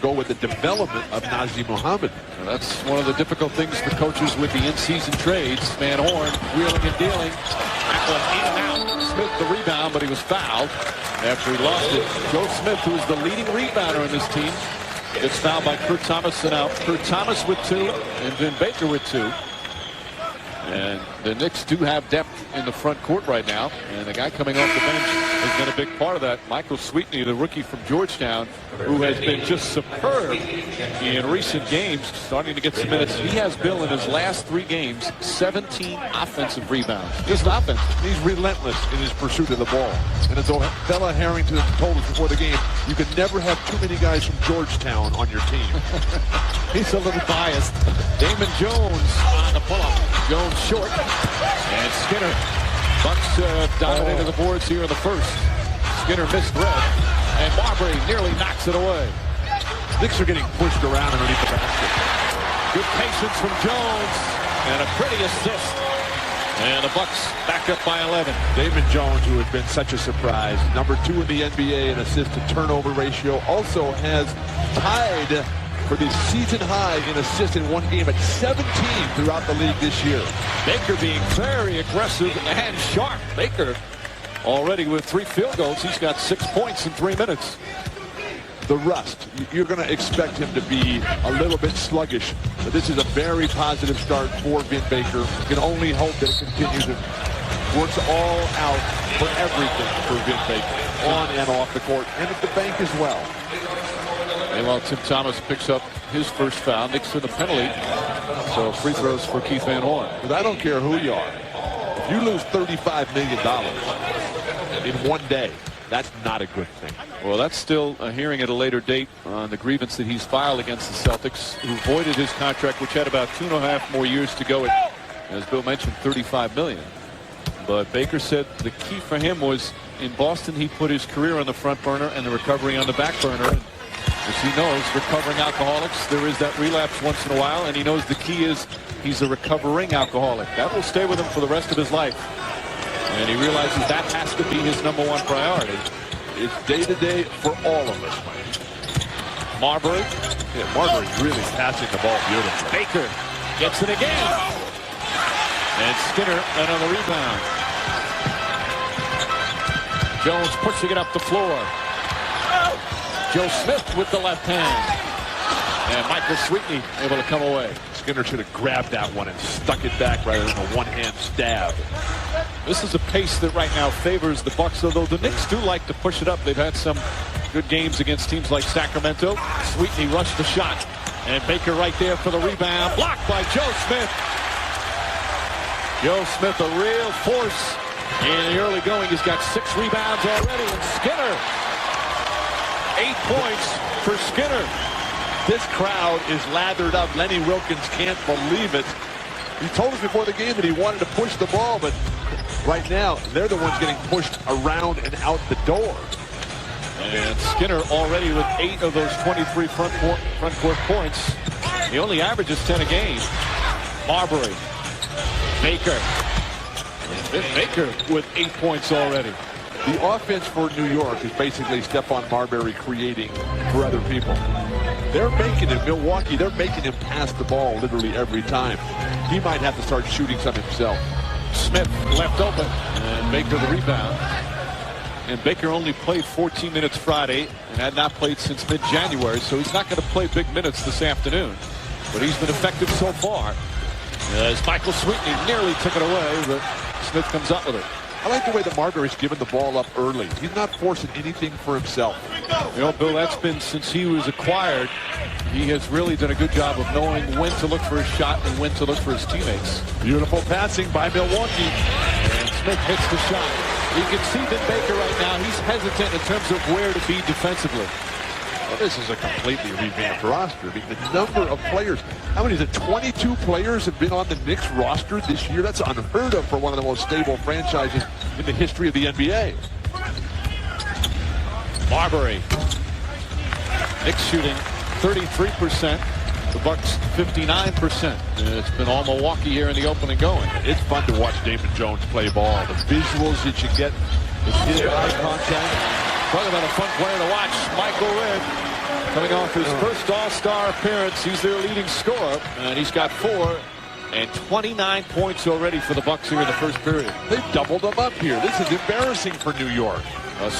go with the development of Najee Muhammad. Well, that's one of the difficult things for coaches with the in-season trades. Van Horn wheeling and dealing. Tackle in and out. Smith the rebound, but he was fouled after he lost it. Joe Smith, who is the leading rebounder in this team, gets fouled by Kurt Thomas. And now Kurt Thomas with 2 and Vin Baker with 2. And the Knicks do have depth in the front court right now. And the guy coming off the bench has been a big part of that. Michael Sweetney, the rookie from Georgetown, who has been just superb in recent games, starting to get some minutes. He has, Bill, in his last 3 games, 17 offensive rebounds. Just offense. He's relentless in his pursuit of the ball. And as Bella Harrington told us before the game, you can never have too many guys from Georgetown on your team. He's a little biased. Damon Jones on the pull-up. Jones short. And Skinner. Bucks dominated the boards here in the first. Skinner missed red. And Marbury nearly knocks it away. Knicks are getting pushed around underneath the basket. Good patience from Jones. And a pretty assist. And the Bucks back up by 11. Damon Jones, who has been such a surprise, number 2 in the NBA in assist-to-turnover ratio, also has tied for the season high in assists in one game at 17 throughout the league this year. Baker being very aggressive and sharp. Baker already with 3 field goals. He's got 6 points in 3 minutes. The rust, you're going to expect him to be a little bit sluggish, but this is a very positive start for Vin Baker. You can only hope that it continues and works all out for everything for Vin Baker, on and off the court, and at the bank as well. Meanwhile, Tim Thomas picks up his first foul. Knicks in the penalty. So free throws for Keith Van Horn. But I don't care who you are. If you lose $35 million in one day, that's not a good thing. Well, that's still a hearing at a later date on the grievance that he's filed against the Celtics, who voided his contract, which had about 2.5 more years to go at, as Bill mentioned, $35 million. But Baker said the key for him was in Boston, he put his career on the front burner and the recovery on the back burner. And as he knows, recovering alcoholics, there is that relapse once in a while, and he knows the key is he's a recovering alcoholic. That will stay with him for the rest of his life. And he realizes that has to be his #1 priority. It's day-to-day for all of us. Marbury. Yeah, Marbury's really passing the ball beautifully. Baker gets it again. And Skinner another rebound. Jones pushing it up the floor. Joe Smith with the left hand. And Michael Sweetney able to come away. Skinner should have grabbed that one and stuck it back rather than a one-hand stab. This is a pace that right now favors the Bucks, although the Knicks do like to push it up. They've had some good games against teams like Sacramento. Sweetney rushed the shot. And Baker right there for the rebound. Blocked by Joe Smith. Joe Smith, a real force in the early going. He's got 6 rebounds already. And Skinner, 8 points for Skinner. This crowd is lathered up. Lenny Wilkins can't believe it. He told us before the game that he wanted to push the ball, but right now they're the ones getting pushed around and out the door. And Skinner already with 8 of those 23 front court points. He only averages 10 a game. Marbury. Baker. Baker with 8 points already. The offense for New York is basically Stephon Marbury creating for other people. They're making it, Milwaukee, they're making him pass the ball literally every time. He might have to start shooting some himself. Smith left open, and Baker the rebound. And Baker only played 14 minutes Friday and had not played since mid-January, so he's not going to play big minutes this afternoon. But he's been effective so far. As Michael Sweetney nearly took it away, but Smith comes up with it. I like the way that Marbury's given the ball up early. He's not forcing anything for himself. You know, Bill, that's been since he was acquired. He has really done a good job of knowing when to look for his shot and when to look for his teammates. Beautiful passing by Milwaukee. And Smith hits the shot. You can see that Baker right now, he's hesitant in terms of where to be defensively. Well, this is a completely revamped roster. I mean, the number of players. How many is it? 22 players have been on the Knicks roster this year. That's unheard of for one of the most stable franchises in the history of the NBA. Marbury. Knicks shooting 33%. The Bucks 59%. It's been all Milwaukee here in the opening going. It's fun to watch Damon Jones play ball. The visuals that you get with his eye contact. Talk about a fun player to watch. Michael Redd Coming off his first All-Star appearance, he's their leading scorer, and he's got 4 and 29 points already for the Bucks here in the first period. They've doubled them up here. This is embarrassing for New York.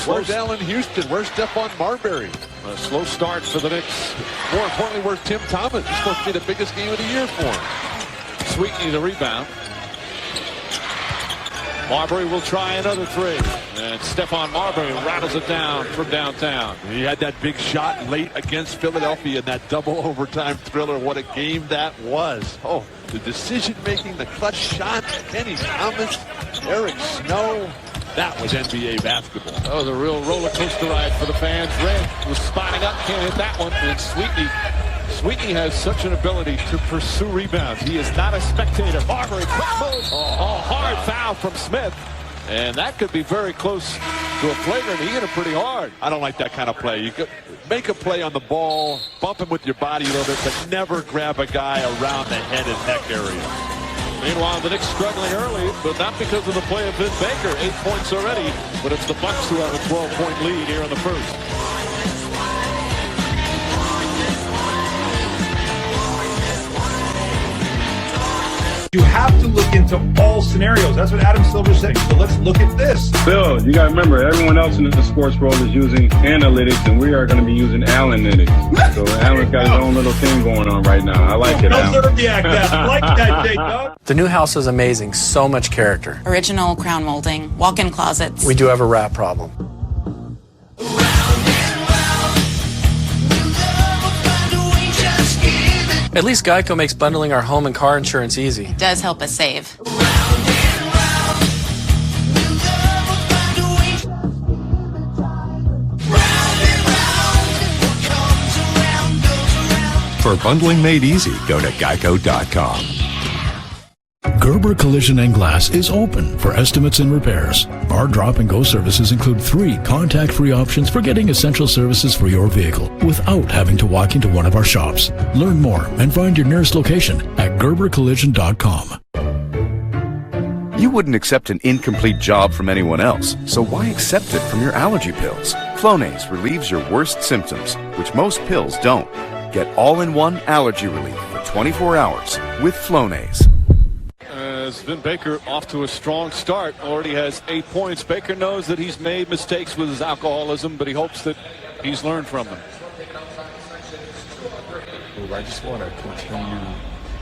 Where's Allen Houston? Where's Stephon Marbury? A slow start for the Knicks. More importantly, where's Tim Thomas? It's supposed to be the biggest game of the year for him. Sweetney the rebound. Marbury will try another 3. And Stephon Marbury rattles it down from downtown. He had that big shot late against Philadelphia in that double overtime thriller. What a game that was. Oh, the decision-making, the clutch shot, Kenny Thomas, Eric Snow. That was NBA basketball. Oh, the real roller coaster ride for the fans. Red was spotting up, can't hit that one. And Sweetney has such an ability to pursue rebounds. He is not a spectator. Marbury, quick move. Oh, hard foul from Smith. And that could be very close to a flagrant. He hit it pretty hard. I don't like that kind of play. You could make a play on the ball, bump him with your body a little bit, but never grab a guy around the head and neck area. Meanwhile, the Knicks struggling early, but not because of the play of Vin Baker. 8 points already, but it's the Bucks who have a 12-point lead here in the first. You have to look into all scenarios. That's what Adam Silver's saying. So let's look at this. Bill, you got to remember, everyone else in the sports world is using analytics, and we are going to be using Allen-lytics. So Allen's got his own little thing going on right now. I like it, No Allen. Zerbiak that. I like that, J-Dub. The new house is amazing. So much character. Original crown molding, walk-in closets. We do have a rat problem. At least Geico makes bundling our home and car insurance easy. It does help us save. For bundling made easy, go to geico.com. Gerber Collision and Glass is open for estimates and repairs. Our drop and go services include 3 contact-free options for getting essential services for your vehicle without having to walk into one of our shops. Learn more and find your nearest location at gerbercollision.com. You wouldn't accept an incomplete job from anyone else, so why accept it from your allergy pills? Flonase relieves your worst symptoms, which most pills don't. Get all-in-one allergy relief for 24 hours with Flonase. As Vin Baker off to a strong start, already has 8 points. Baker knows that he's made mistakes with his alcoholism, but he hopes that he's learned from them. I just want to continue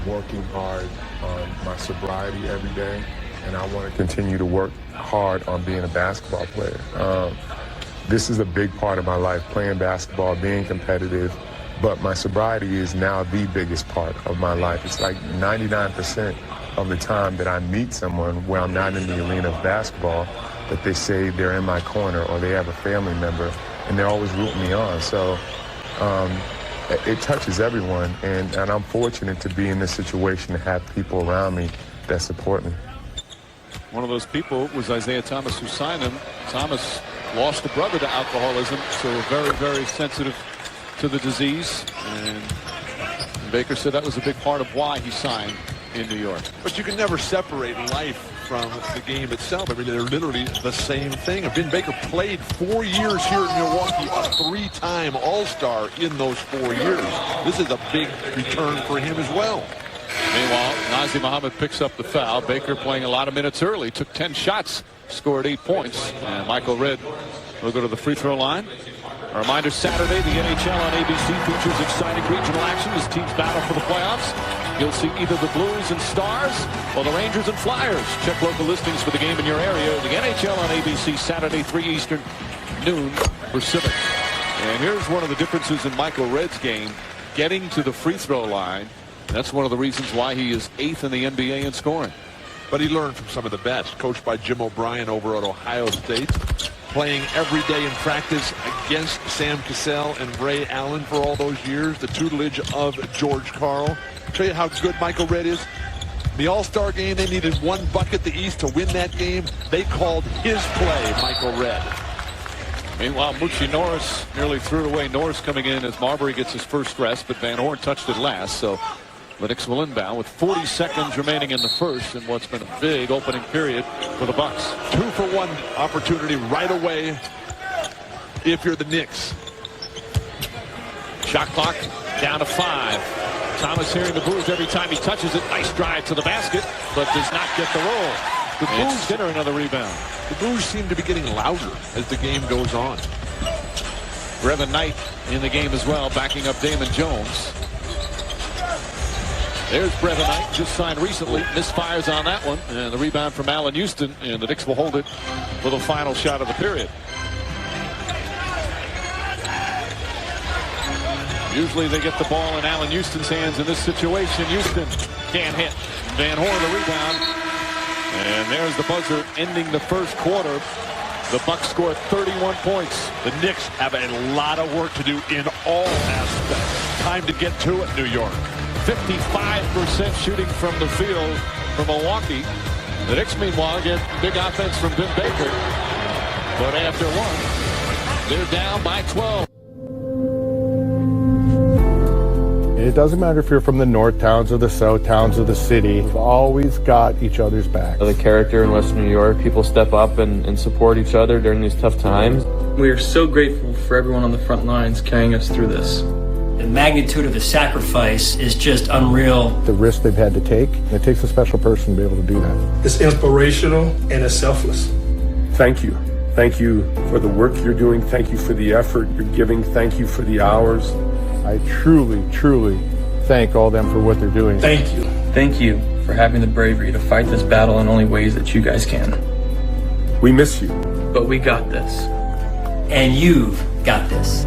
working hard on my sobriety every day, and I want to continue to work hard on being a basketball player. This is a big part of my life, playing basketball, being competitive, but my sobriety is now the biggest part of my life. It's like 99% of the time that I meet someone where I'm not in the arena of basketball, that they say they're in my corner or they have a family member, and they're always rooting me on. So it touches everyone, and I'm fortunate to be in this situation to have people around me that support me. One of those people was Isaiah Thomas, who signed him. Thomas lost a brother to alcoholism, so very, very sensitive to the disease. And Baker said that was a big part of why he signed in New York. But you can never separate life from the game itself. I mean, they're literally the same thing. Vin Baker played 4 years here in Milwaukee, a 3-time All-Star in those 4 years. This is a big return for him as well. Meanwhile, Nazr Mohammed picks up the foul. Baker playing a lot of minutes early, took 10 shots, scored 8 points. And Michael Redd will go to the free throw line. A reminder, Saturday, the NHL on ABC features exciting regional action as teams battle for the playoffs. You'll see either the Blues and Stars or the Rangers and Flyers. Check local listings for the game in your area. The NHL on ABC, Saturday, 3 Eastern, noon Pacific. And here's one of the differences in Michael Redd's game, getting to the free throw line. And that's one of the reasons why he is 8th in the NBA in scoring. But he learned from some of the best. Coached by Jim O'Brien over at Ohio State. Playing every day in practice against Sam Cassell and Ray Allen for all those years. The tutelage of George Karl. I'll tell you how good Michael Redd is. The All-Star game, they needed 1 bucket the East to win that game. They called his play, Michael Redd. Meanwhile, Moochie Norris nearly threw it away. Norris coming in as Marbury gets his first rest, but Van Horn touched it last. So the Knicks will inbound with 40 seconds remaining in the first in what's been a big opening period for the Bucks. 2-for-1 opportunity right away if you're the Knicks. Shot clock down to 5. Thomas hearing the boos every time he touches it. Nice drive to the basket, but does not get the roll. The boos, Skinner another rebound. The boos seem to be getting louder as the game goes on. Brevin Knight in the game as well, backing up Damon Jones. There's Brevin Knight, just signed recently. Misfires on that one. And the rebound from Allen Houston. And the Knicks will hold it for the final shot of the period. Usually they get the ball in Allen Houston's hands. In this situation, Houston can't hit. Van Horn the rebound. And there's the buzzer ending the first quarter. The Bucks scored 31 points. The Knicks have a lot of work to do in all aspects. Time to get to it, New York. 55% shooting from the field for Milwaukee. The Knicks, meanwhile, get big offense from Vin Baker. But after one, they're down by 12. It doesn't matter if you're from the north towns or the south towns or the city. We've always got each other's back. The character in Western New York, people step up and support each other during these tough times. We are so grateful for everyone on the front lines carrying us through this. The magnitude of the sacrifice is just unreal. The risk they've had to take, it takes a special person to be able to do that. It's inspirational and it's selfless. Thank you. Thank you for the work you're doing. Thank you for the effort you're giving. Thank you for the hours. I truly, truly thank all them for what they're doing. Thank you. Thank you for having the bravery to fight this battle in only ways that you guys can. We miss you. But we got this. And you've got this.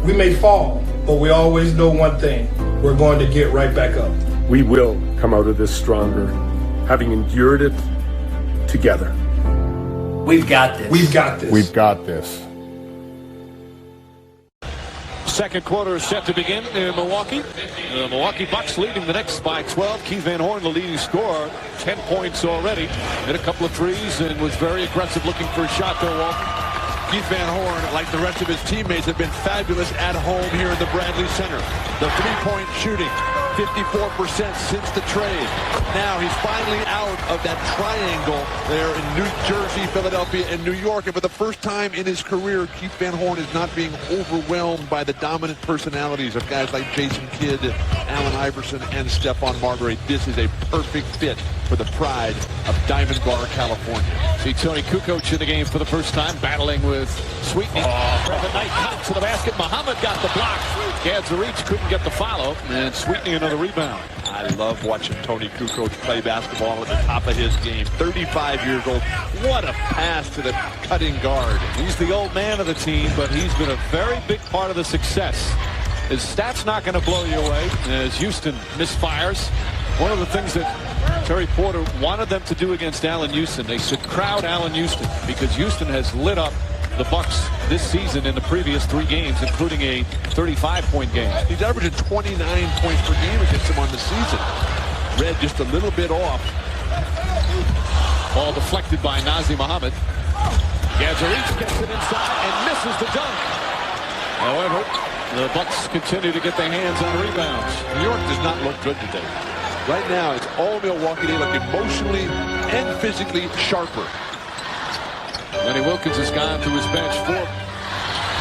We may fall, but we always know one thing. We're going to get right back up. We will come out of this stronger, having endured it together. We've got this. We've got this. We've got this. Second quarter is set to begin in Milwaukee. The Milwaukee Bucks leading the Knicks by 12. Keith Van Horn, the leading scorer, 10 points already. Hit a couple of threes and was very aggressive looking for a shot there, Walt. Keith Van Horn, like the rest of his teammates, have been fabulous at home here in the Bradley Center. The three-point shooting, 54% since the trade. Now he's finally out of that triangle there in New Jersey, Philadelphia, and New York. And for the first time in his career, Keith Van Horn is not being overwhelmed by the dominant personalities of guys like Jason Kidd, Allen Iverson, and Stephon Marbury. This is a perfect fit for the pride of Diamond Bar, California. See Tony Kukoc in the game for the first time, battling with Sweetney. Brevin Knight cut to the basket. Muhammad got the block. Gads the reach, couldn't get the follow. And Sweetney another rebound. I love watching Tony Kukoc play basketball at the top of his game. 35 years old. What a pass to the cutting guard. He's the old man of the team, but he's been a very big part of the success. His stats not going to blow you away as Houston misfires. One of the things that Terry Porter wanted them to do against Allen Houston, they should crowd Allen Houston because Houston has lit up the Bucks this season in the previous 3 games, including a 35-point game. He's averaging 29 points per game against him on the season. Red just a little bit off. Ball deflected by Nazr Muhammad. Gadzarich gets it inside and misses the dunk. However, the Bucks continue to get their hands on rebounds. New York does not look good today. Right now, it's all Milwaukee. They look emotionally and physically sharper. Lenny Wilkins has gone to his bench. 4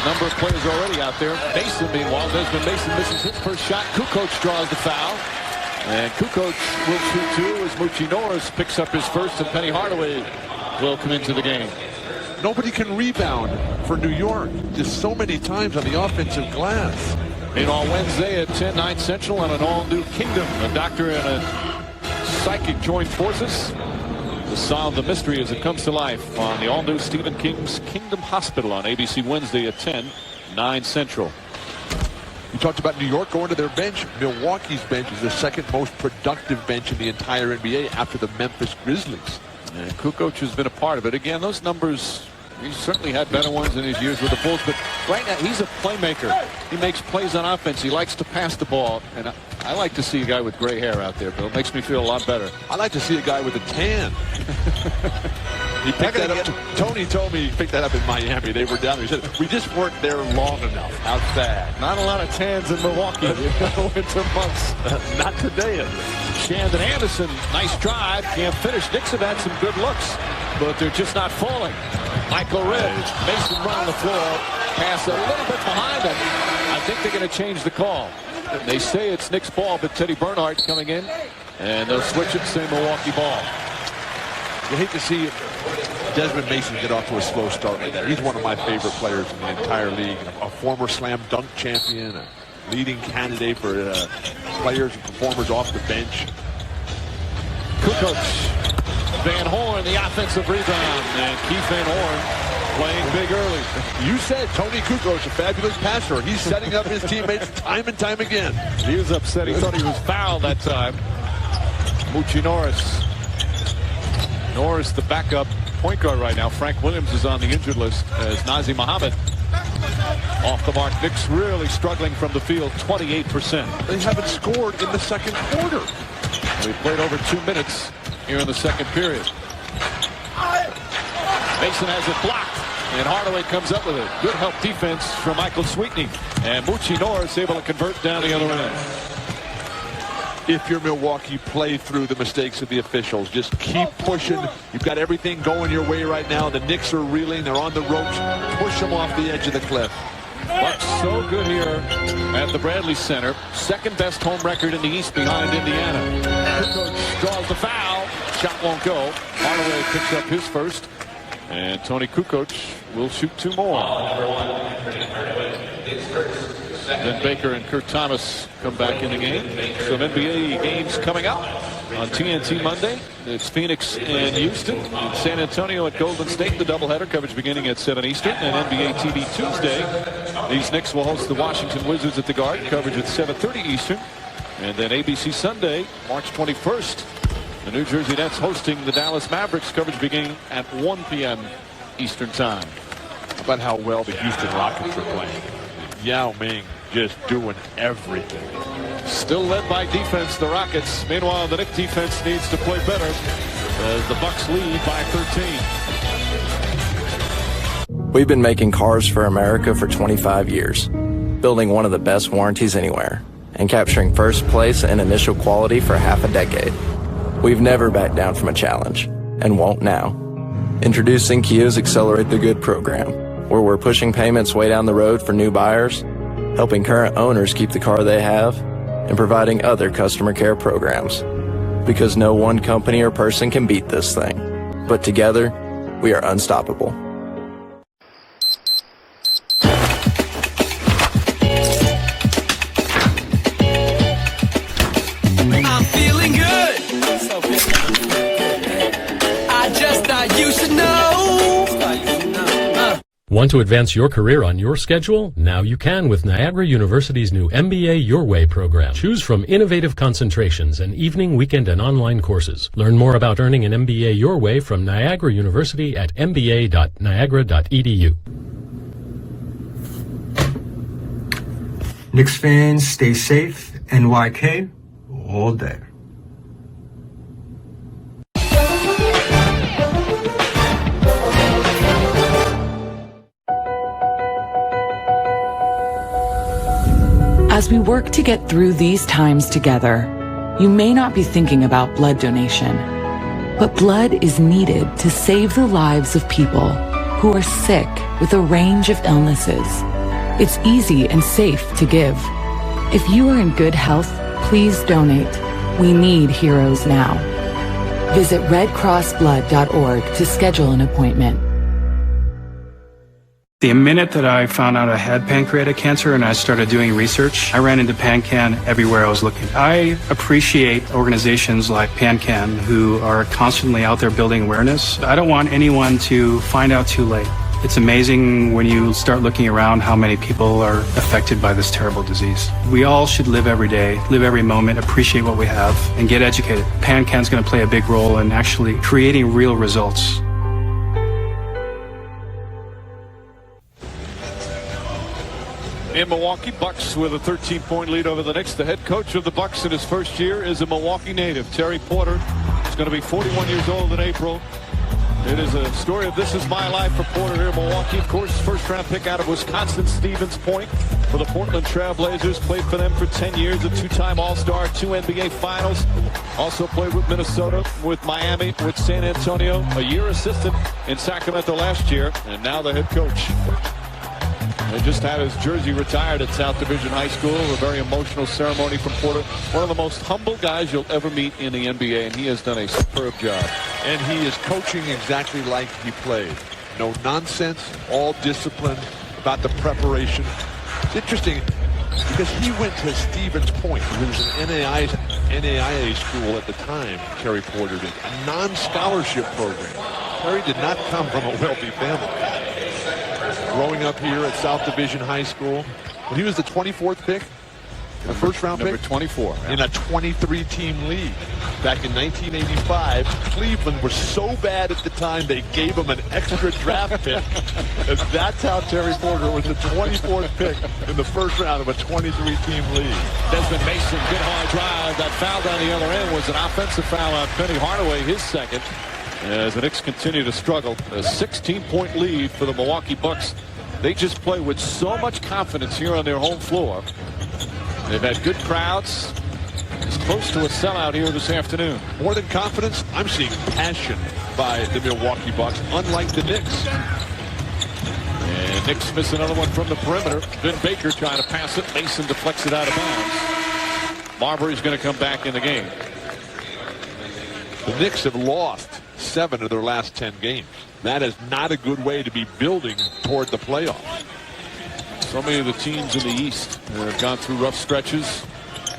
number of players already out there. Mason, meanwhile, Desmond Mason misses his first shot. Kukoc draws the foul. And Kukoc will shoot 2 as Moochie Norris picks up his first, and Penny Hardaway will come into the game. Nobody can rebound for New York. Just so many times on the offensive glass. And on Wednesday at 10, 9 Central on an all-new Kingdom. A doctor and a psychic join forces to solve the mystery as it comes to life on the all-new Stephen King's Kingdom Hospital on ABC Wednesday at 10, 9 Central. You talked about New York going to their bench. Milwaukee's bench is the second most productive bench in the entire NBA after the Memphis Grizzlies. And Kukoc has been a part of it. Again, those numbers, he's certainly had better ones in his years with the Bulls, but right now he's a playmaker. He makes plays on offense. He likes to pass the ball, and I like to see a guy with gray hair out there, Bill. It makes me feel a lot better. I like to see a guy with a tan. He picked that up. Tony told me he picked that up in Miami. They were down there. He said, we just weren't there long enough. How sad. Not a lot of tans in Milwaukee in the winter months. Not today, at least. Shandon Anderson, nice drive. Can't finish. Knicks have had some good looks, but they're just not falling. Michael Redd, Mason running the floor. Pass a little bit behind him. I think they're going to change the call. They say it's Knicks ball, but Teddy Bernhardt coming in, and they'll switch it, say Milwaukee ball. You hate to see Desmond Mason get off to a slow start like that. He's one of my favorite players in the entire league. A former slam dunk champion, a leading candidate for players and performers off the bench. Kukoc, Van Horn, the offensive rebound, and Keith Van Horn playing big early. You said Tony Kukoc, a fabulous passer. He's setting up his teammates time and time again. He was upset. He thought he was fouled that time. Moochie Norris. Norris, the backup point guard right now. Frank Williams is on the injured list as Nazir Muhammad off the mark. Knicks really struggling from the field, 28%. They haven't scored in the second quarter. We played over 2 minutes here in the second period. Mason has it blocked, and Hardaway comes up with it. Good help defense from Michael Sweetney, and Moochie Norris able to convert down the other end. If you're Milwaukee, play through the mistakes of the officials. Just keep pushing. You've got everything going your way right now. The Knicks are reeling. They're on the ropes. Push them off the edge of the cliff. Bucks so good here at the Bradley Center. Second best home record in the East behind Indiana. Kukoc draws the foul. Shot won't go. Hardaway picks up his first. And Tony Kukoc will shoot 2 more. Then Baker and Kurt Thomas come back in the game. Some NBA games coming up on TNT Monday. It's Phoenix and Houston. In San Antonio at Golden State, the doubleheader coverage beginning at 7 Eastern. And NBA TV Tuesday, these Knicks will host the Washington Wizards at the Garden, coverage at 7:30 Eastern. And then ABC Sunday, March 21st, the New Jersey Nets hosting the Dallas Mavericks, coverage beginning at 1 p.m. Eastern time. How about how well the Houston Rockets are playing? Yao Ming just doing everything. Still led by defense, the Rockets. Meanwhile, the Knicks defense needs to play better as the Bucks lead by 13. We've been making cars for America for 25 years, building one of the best warranties anywhere, and capturing first place in initial quality for half a decade. We've never backed down from a challenge, and won't now. Introducing Kia's Accelerate the Good program, where we're pushing payments way down the road for new buyers, helping current owners keep the car they have, and providing other customer care programs. Because no one company or person can beat this thing. But together, we are unstoppable. I'm feeling good. I just thought you should know. Want to advance your career on your schedule? Now you can with Niagara University's new MBA Your Way program. Choose from innovative concentrations and evening, weekend, and online courses. Learn more about earning an MBA Your Way from Niagara University at mba.niagara.edu. Knicks fans, stay safe. NYK all day. As we work to get through these times together, you may not be thinking about blood donation, but blood is needed to save the lives of people who are sick with a range of illnesses. It's easy and safe to give. If you are in good health, please donate. We need heroes now. Visit redcrossblood.org to schedule an appointment. The minute that I found out I had pancreatic cancer and I started doing research, I ran into PanCan everywhere I was looking. I appreciate organizations like PanCan who are constantly out there building awareness. I don't want anyone to find out too late. It's amazing when you start looking around how many people are affected by this terrible disease. We all should live every day, live every moment, appreciate what we have, and get educated. PanCan's going to play a big role in actually creating real results. In Milwaukee, Bucks with a 13-point lead over the Knicks. The head coach of the Bucks in his first year is a Milwaukee native. Terry Porter is going to be 41 years old in April. It is a story of this is my life for Porter here in Milwaukee. Of course, first-round pick out of Wisconsin, Stevens Point for the Portland Trailblazers. Played for them for 10 years, a two-time All-Star, 2 NBA Finals. Also played with Minnesota, with Miami, with San Antonio. A year assistant in Sacramento last year, and now the head coach. They just had his jersey retired at South Division High School. A very emotional ceremony from Porter. One of the most humble guys you'll ever meet in the NBA, and he has done a superb job. And he is coaching exactly like he played. No nonsense, all disciplined about the preparation. It's interesting because he went to Stevens Point, who was an NAIA school at the time, Terry Porter did, a non-scholarship program. Terry did not come from a wealthy family. Growing up here at South Division High School, when he was the 24th pick, the first round pick, number 24, in a 23-team league. Back in 1985, Cleveland was so bad at the time they gave him an extra draft pick. And that's how Terry Porter was the 24th pick in the first round of a 23-team league. Desmond Mason, good hard drive. That foul down the other end was an offensive foul on Penny Hardaway, his second. As the Knicks continue to struggle, a 16-point lead for the Milwaukee Bucks. They just play with so much confidence here on their home floor. They've had good crowds. It's close to a sellout here this afternoon. More than confidence, I'm seeing passion by the Milwaukee Bucks, unlike the Knicks. And Knicks miss another one from the perimeter. Vin Baker trying to pass it. Mason deflects it out of bounds. Marbury's going to come back in the game. The Knicks have lost 7 of their last 10 games. That is not a good way to be building toward the playoffs. So many of the teams in the East have gone through rough stretches.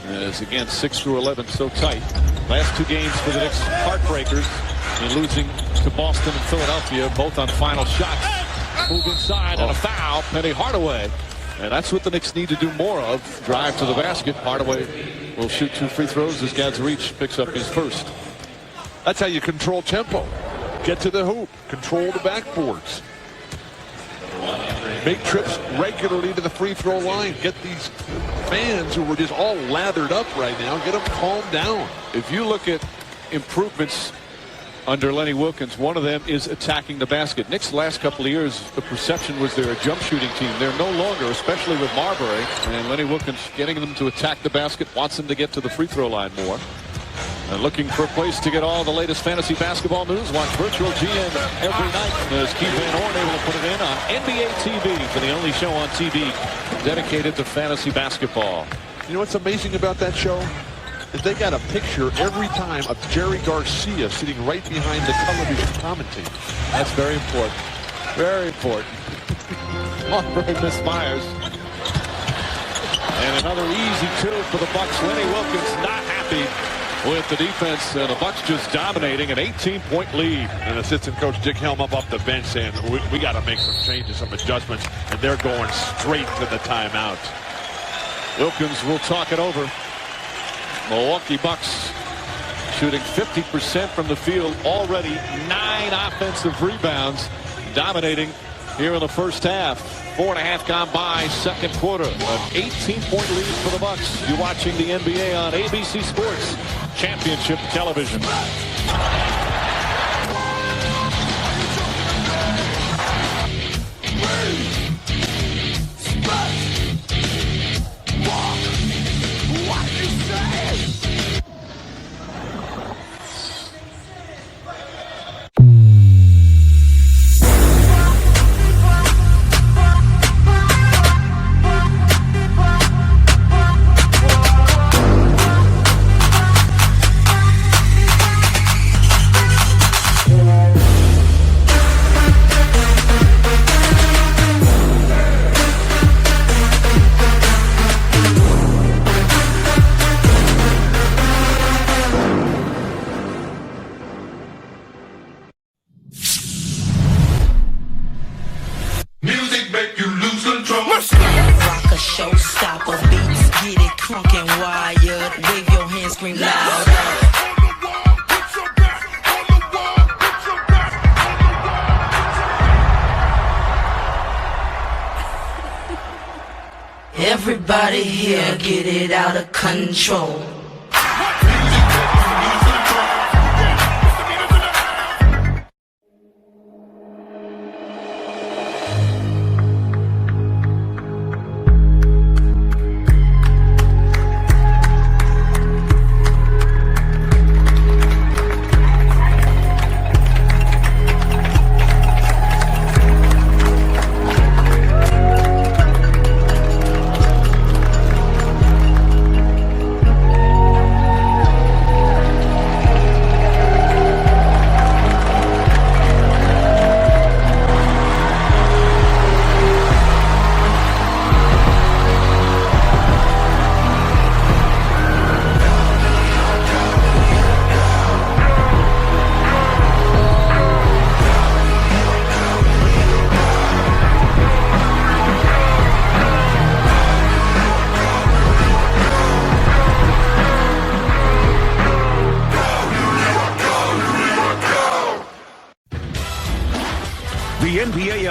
As again, 6 through 11 so tight. Last 2 games for the Knicks, heartbreakers. And losing to Boston and Philadelphia, both on final shots. Move inside and a foul. Penny Hardaway. And that's what the Knicks need to do more of. Drive to the basket. Hardaway will shoot 2 free throws as Gadzarich picks up his first. That's how you control tempo. Get to the hoop. Control the backboards. Make trips regularly to the free throw line. Get these fans who were just all lathered up right now, get them calmed down. If you look at improvements under Lenny Wilkins, one of them is attacking the basket. Knicks last couple of years, the perception was they're a jump shooting team. They're no longer, especially with Marbury. And Lenny Wilkins getting them to attack the basket, wants them to get to the free throw line more. And looking for a place to get all the latest fantasy basketball news? Watch Virtual GM every night as Keith Van Horn able to put it in on NBA TV for the only show on TV dedicated to fantasy basketball. You know what's amazing about that show? Is they got a picture every time of Jerry Garcia sitting right behind the television commentator. That's very important. Very important. Marbury misfires. And another easy 2 for the Bucks. Lenny Wilkins not happy with the defense, and the Bucks just dominating an 18-point lead. And assistant coach Dick Helm up off the bench saying, we got to make some changes, some adjustments, and they're going straight to the timeout. Wilkins will talk it over. Milwaukee Bucks shooting 50% from the field, already 9 offensive rebounds, dominating here in the first half. 4.5 gone by, second quarter. An 18-point lead for the Bucks. You're watching the NBA on ABC Sports Championship Television. Everybody here get it out of control.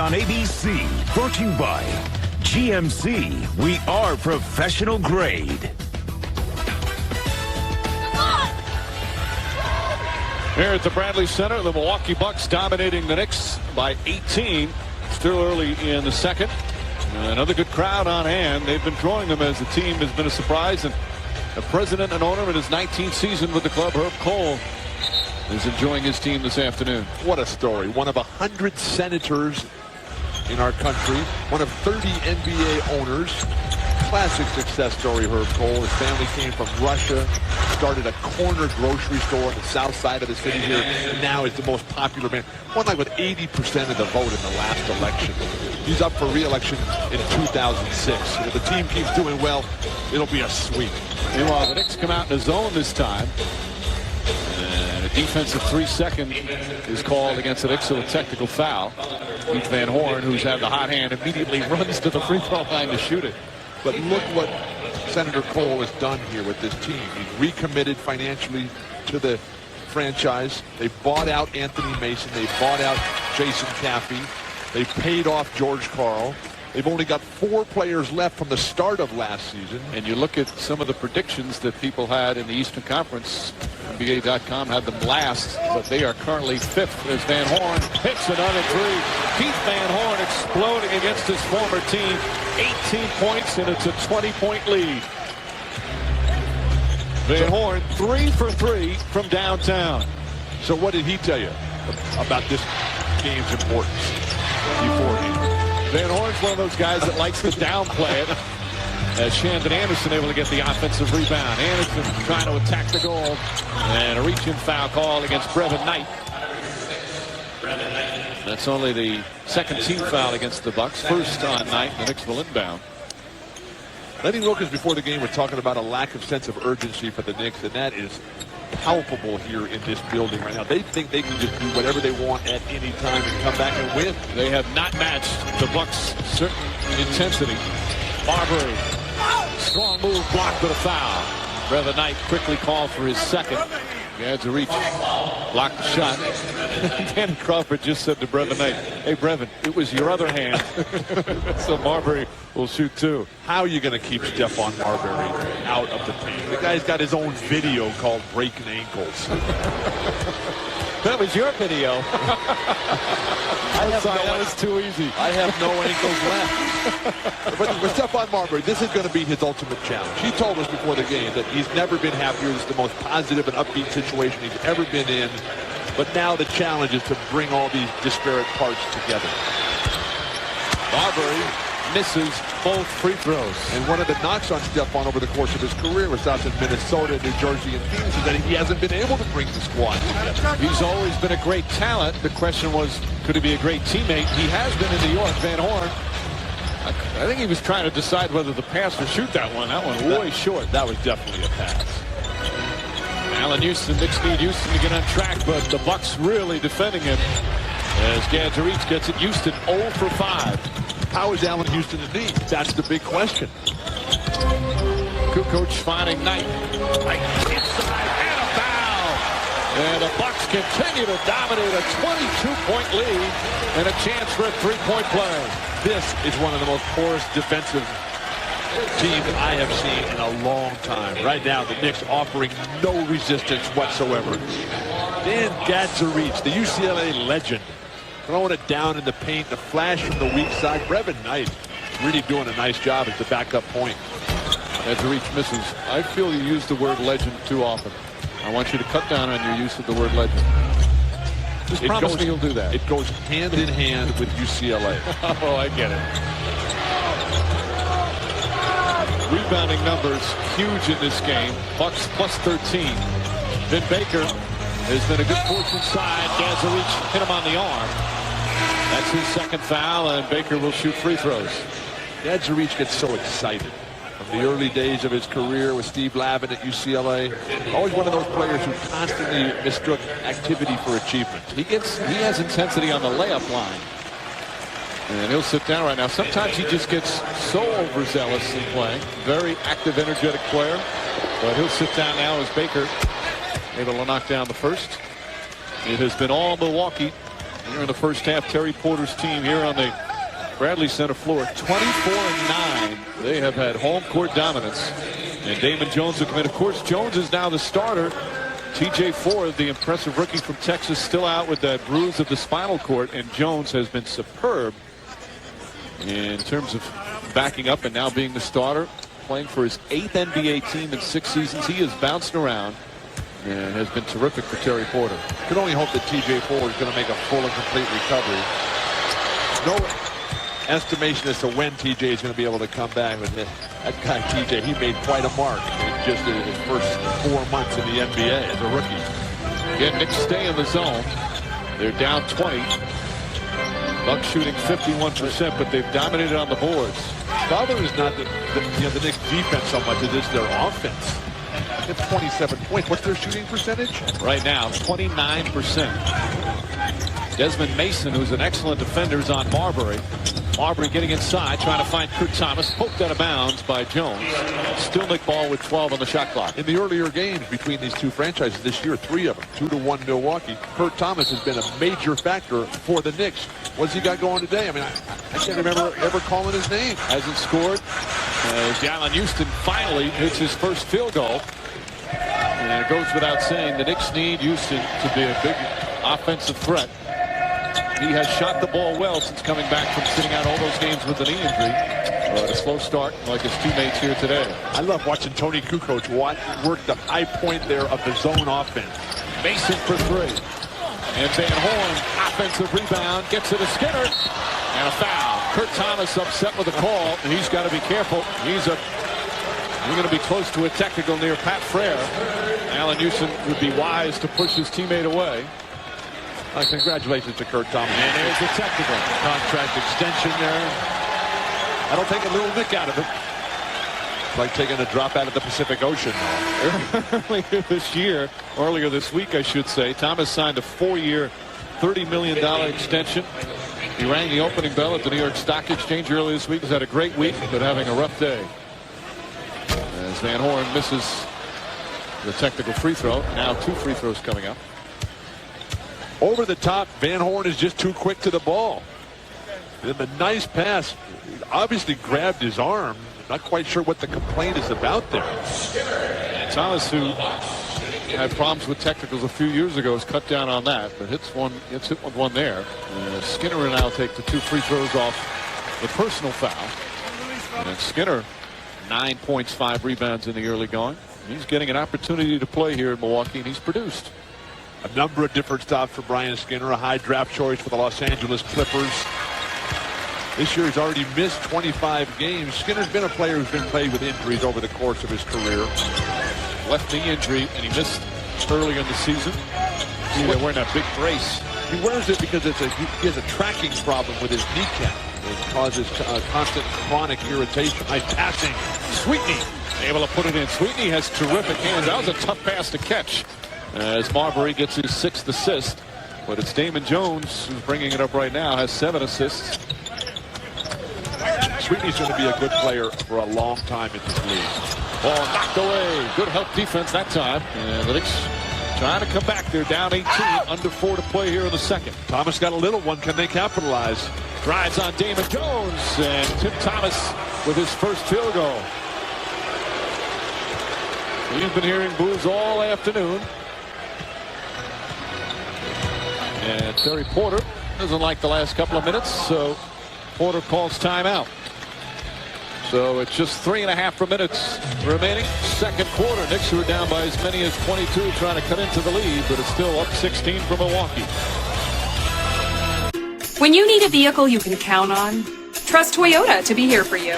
on ABC. Brought to you by GMC. We are professional grade. Here at the Bradley Center, the Milwaukee Bucks dominating the Knicks by 18. Still early in the second. Another good crowd on hand. They've been drawing them as the team has been a surprise. And the president and owner in his 19th season with the club, Herb Cole, is enjoying his team this afternoon. What a story. One of 100 senators in our country. One of 30 NBA owners. Classic success story, Herb Cole. His family came from Russia, started a corner grocery store on the south side of the city here, and now is the most popular man. Won like with 80% of the vote in the last election. He's up for re-election in 2006. If the team keeps doing well, it'll be a sweep. Meanwhile, the Knicks come out in a zone this time. And a defensive 3-second is called against the Knicks, so a technical foul. Keith Van Horn, who's had the hot hand, immediately runs to the free throw line to shoot it. But look what Senator Cole has done here with this team. He's recommitted financially to the franchise. They bought out Anthony Mason. They bought out Jason Caffey. They paid off George Karl. They've only got 4 players left from the start of last season. And you look at some of the predictions that people had in the Eastern Conference. NBA.com had them last, but they are currently 5th as Van Horn hits another 3. Keith Van Horn exploding against his former team. 18 points, and it's a 20-point lead. Van Horn 3 for 3 from downtown. So what did he tell you about this game's importance beforehand? Van Horn's one of those guys that likes to downplay it. As Shandon Anderson able to get the offensive rebound. Anderson trying to attack the goal. And a reach-in foul call against Brevin Knight. That's only the second team foul against the Bucks. First on Knight. The Knicks will inbound. Lenny Wilkins before the game were talking about a lack of sense of urgency for the Knicks, and that is palpable here in this building right now. They think they can just do whatever they want at any time and come back and win. They have not matched the Bucks' certain intensity. Marbury, strong move, blocked with a foul. Brevin Knight quickly called for his second. He had to reach, blocked the shot. Danny Crawford just said to Brevin Knight, "Hey, Brevin, it was your other hand." So Marbury will shoot 2. How are you going to keep Stephon Marbury out of the paint? The guy's got his own video called Breaking Ankles. That was your video. That was too easy. I have no ankles left. But with Stephon Marbury, this is going to be his ultimate challenge. He told us before the game that he's never been happier. This is the most positive and upbeat situation he's ever been in. But now the challenge is to bring all these disparate parts together. Marbury misses both free throws. And one of the knocks on Stephon over the course of his career was out in Minnesota, New Jersey, and Phoenix is that he hasn't been able to bring the squad together. He's always been a great talent. The question was, could he be a great teammate? He has been in New York. Van Horn, I think he was trying to decide whether to pass or shoot that one. That one way short. That was definitely a pass. Allen Houston, Knicks need Houston to get on track, but the Bucks really defending him as Gadzuric gets it. Houston 0 for 5. How is Allen Houston to be? That's the big question. Coach finding Knight. Knight inside and a foul. And the Bucks continue to dominate a 22-point lead and a chance for a 3-point play. This is one of the most porous defensive teams I have seen in a long time. Right now, the Knicks offering no resistance whatsoever. Dan Gadzuric, the UCLA legend, throwing it down in the paint, the flash from the weak side. Brevin Knight really doing a nice job at the backup point. Gadzuric misses. I feel you use the word legend too often. I want you to cut down on your use of the word legend. Just promise me you'll do that. It goes hand in hand with UCLA. Oh, I get it. Rebounding numbers huge in this game. Bucks plus 13. Vin Baker has been a good force inside. Gadzuric hit him on the arm. That's his second foul, and Baker will shoot free throws. Gadzuric gets so excited. From the early days of his career with Steve Lavin at UCLA, always one of those players who constantly mistook activity for achievement. He has intensity on the layup line. And he'll sit down right now. Sometimes he just gets so overzealous in playing. Very active, energetic player. But he'll sit down now as Baker able to knock down the first. It has been all Milwaukee here in the first half. Terry Porter's team here on the Bradley Center floor, 24-9. They have had home court dominance. And Damon Jones will come in. Of course, Jones is now the starter. TJ Ford, the impressive rookie from Texas, still out with that bruise of the spinal cord. And Jones has been superb in terms of backing up and now being the starter, playing for his 8th NBA team in 6 seasons. He is bouncing around and has been terrific for Terry Porter. Can only hope that TJ Ford is going to make a full and complete recovery. No estimation as to when TJ is going to be able to come back. But that guy TJ, he made quite a mark in just his first 4 months in the NBA as a rookie. Again, Knicks stay in the zone. They're down 20. Bucks shooting 51%, but they've dominated on the boards. Problem is not the Knicks defense so much as it's their offense. It's 27 points. What's their shooting percentage? Right now, 29%. Desmond Mason, who's an excellent defender, is on Marbury. Marbury getting inside, trying to find Kurt Thomas, poked out of bounds by Jones. Still Nick Ball with 12 on the shot clock. In the earlier games between these two franchises this year, 3 of them, 2-1 Milwaukee. Kurt Thomas has been a major factor for the Knicks. What's he got going today? I mean, I can't remember ever calling his name. Hasn't scored. Allen Houston finally hits his first field goal. And it goes without saying, the Knicks need Houston to be a big offensive threat. He has shot the ball well since coming back from sitting out all those games with a knee injury. But a slow start like his teammates here today. I love watching Tony Kukoc work the high point there of the zone offense. Mason for 3. And Van Horn, offensive rebound, gets it to Skinner. And a foul. Kurt Thomas upset with the call, and he's got to be careful. He's going to be close to a technical near Pat Frere. Allen Houston would be wise to push his teammate away. Congratulations to Kurt Thomas. And there's the technical. Contract extension there. That'll take a little nick out of it. It's like taking a drop out of the Pacific Ocean. Earlier this week, I should say, Thomas signed a 4-year, $30 million extension. He rang the opening bell at the New York Stock Exchange earlier this week. He's had a great week, but having a rough day. As Van Horn misses the technical free throw. Now 2 free throws coming up. Over the top, Van Horn is just too quick to the ball. And the nice pass, obviously grabbed his arm. Not quite sure what the complaint is about there. Thomas, who had problems with technicals a few years ago, has cut down on that, but gets hit with one there. Skinner will now take the 2 free throws off the personal foul. And Skinner, 9 points, 5 rebounds in the early going. He's getting an opportunity to play here in Milwaukee, and he's produced. A number of different stops for Brian Skinner, a high draft choice for the Los Angeles Clippers. This year he's already missed 25 games. Skinner's been a player who's been plagued with injuries over the course of his career. Left knee injury, and he missed earlier in the season. They're wearing that big brace. He wears it because he has a tracking problem with his kneecap. It causes constant chronic irritation. Nice passing. Sweetney able to put it in. Sweetney has terrific hands. That was a tough pass to catch. As Marbury gets his 6th assist. But it's Damon Jones who's bringing it up right now, has 7 assists. Sweetney's going to be a good player for a long time in this league. Ball knocked away. Good help defense that time. And the Knicks trying to come back. They're down 18, under 4 to play here in the second. Thomas got a little one. Can they capitalize? Drives on Damon Jones. And Tim Thomas with his first field goal. We've been hearing boos all afternoon. And Terry Porter doesn't like the last couple of minutes, so Porter calls timeout. So it's just 3.5 minutes remaining. Second quarter. Knicks who are down by as many as 22, trying to cut into the lead, but it's still up 16 for Milwaukee. When you need a vehicle you can count on, trust Toyota to be here for you.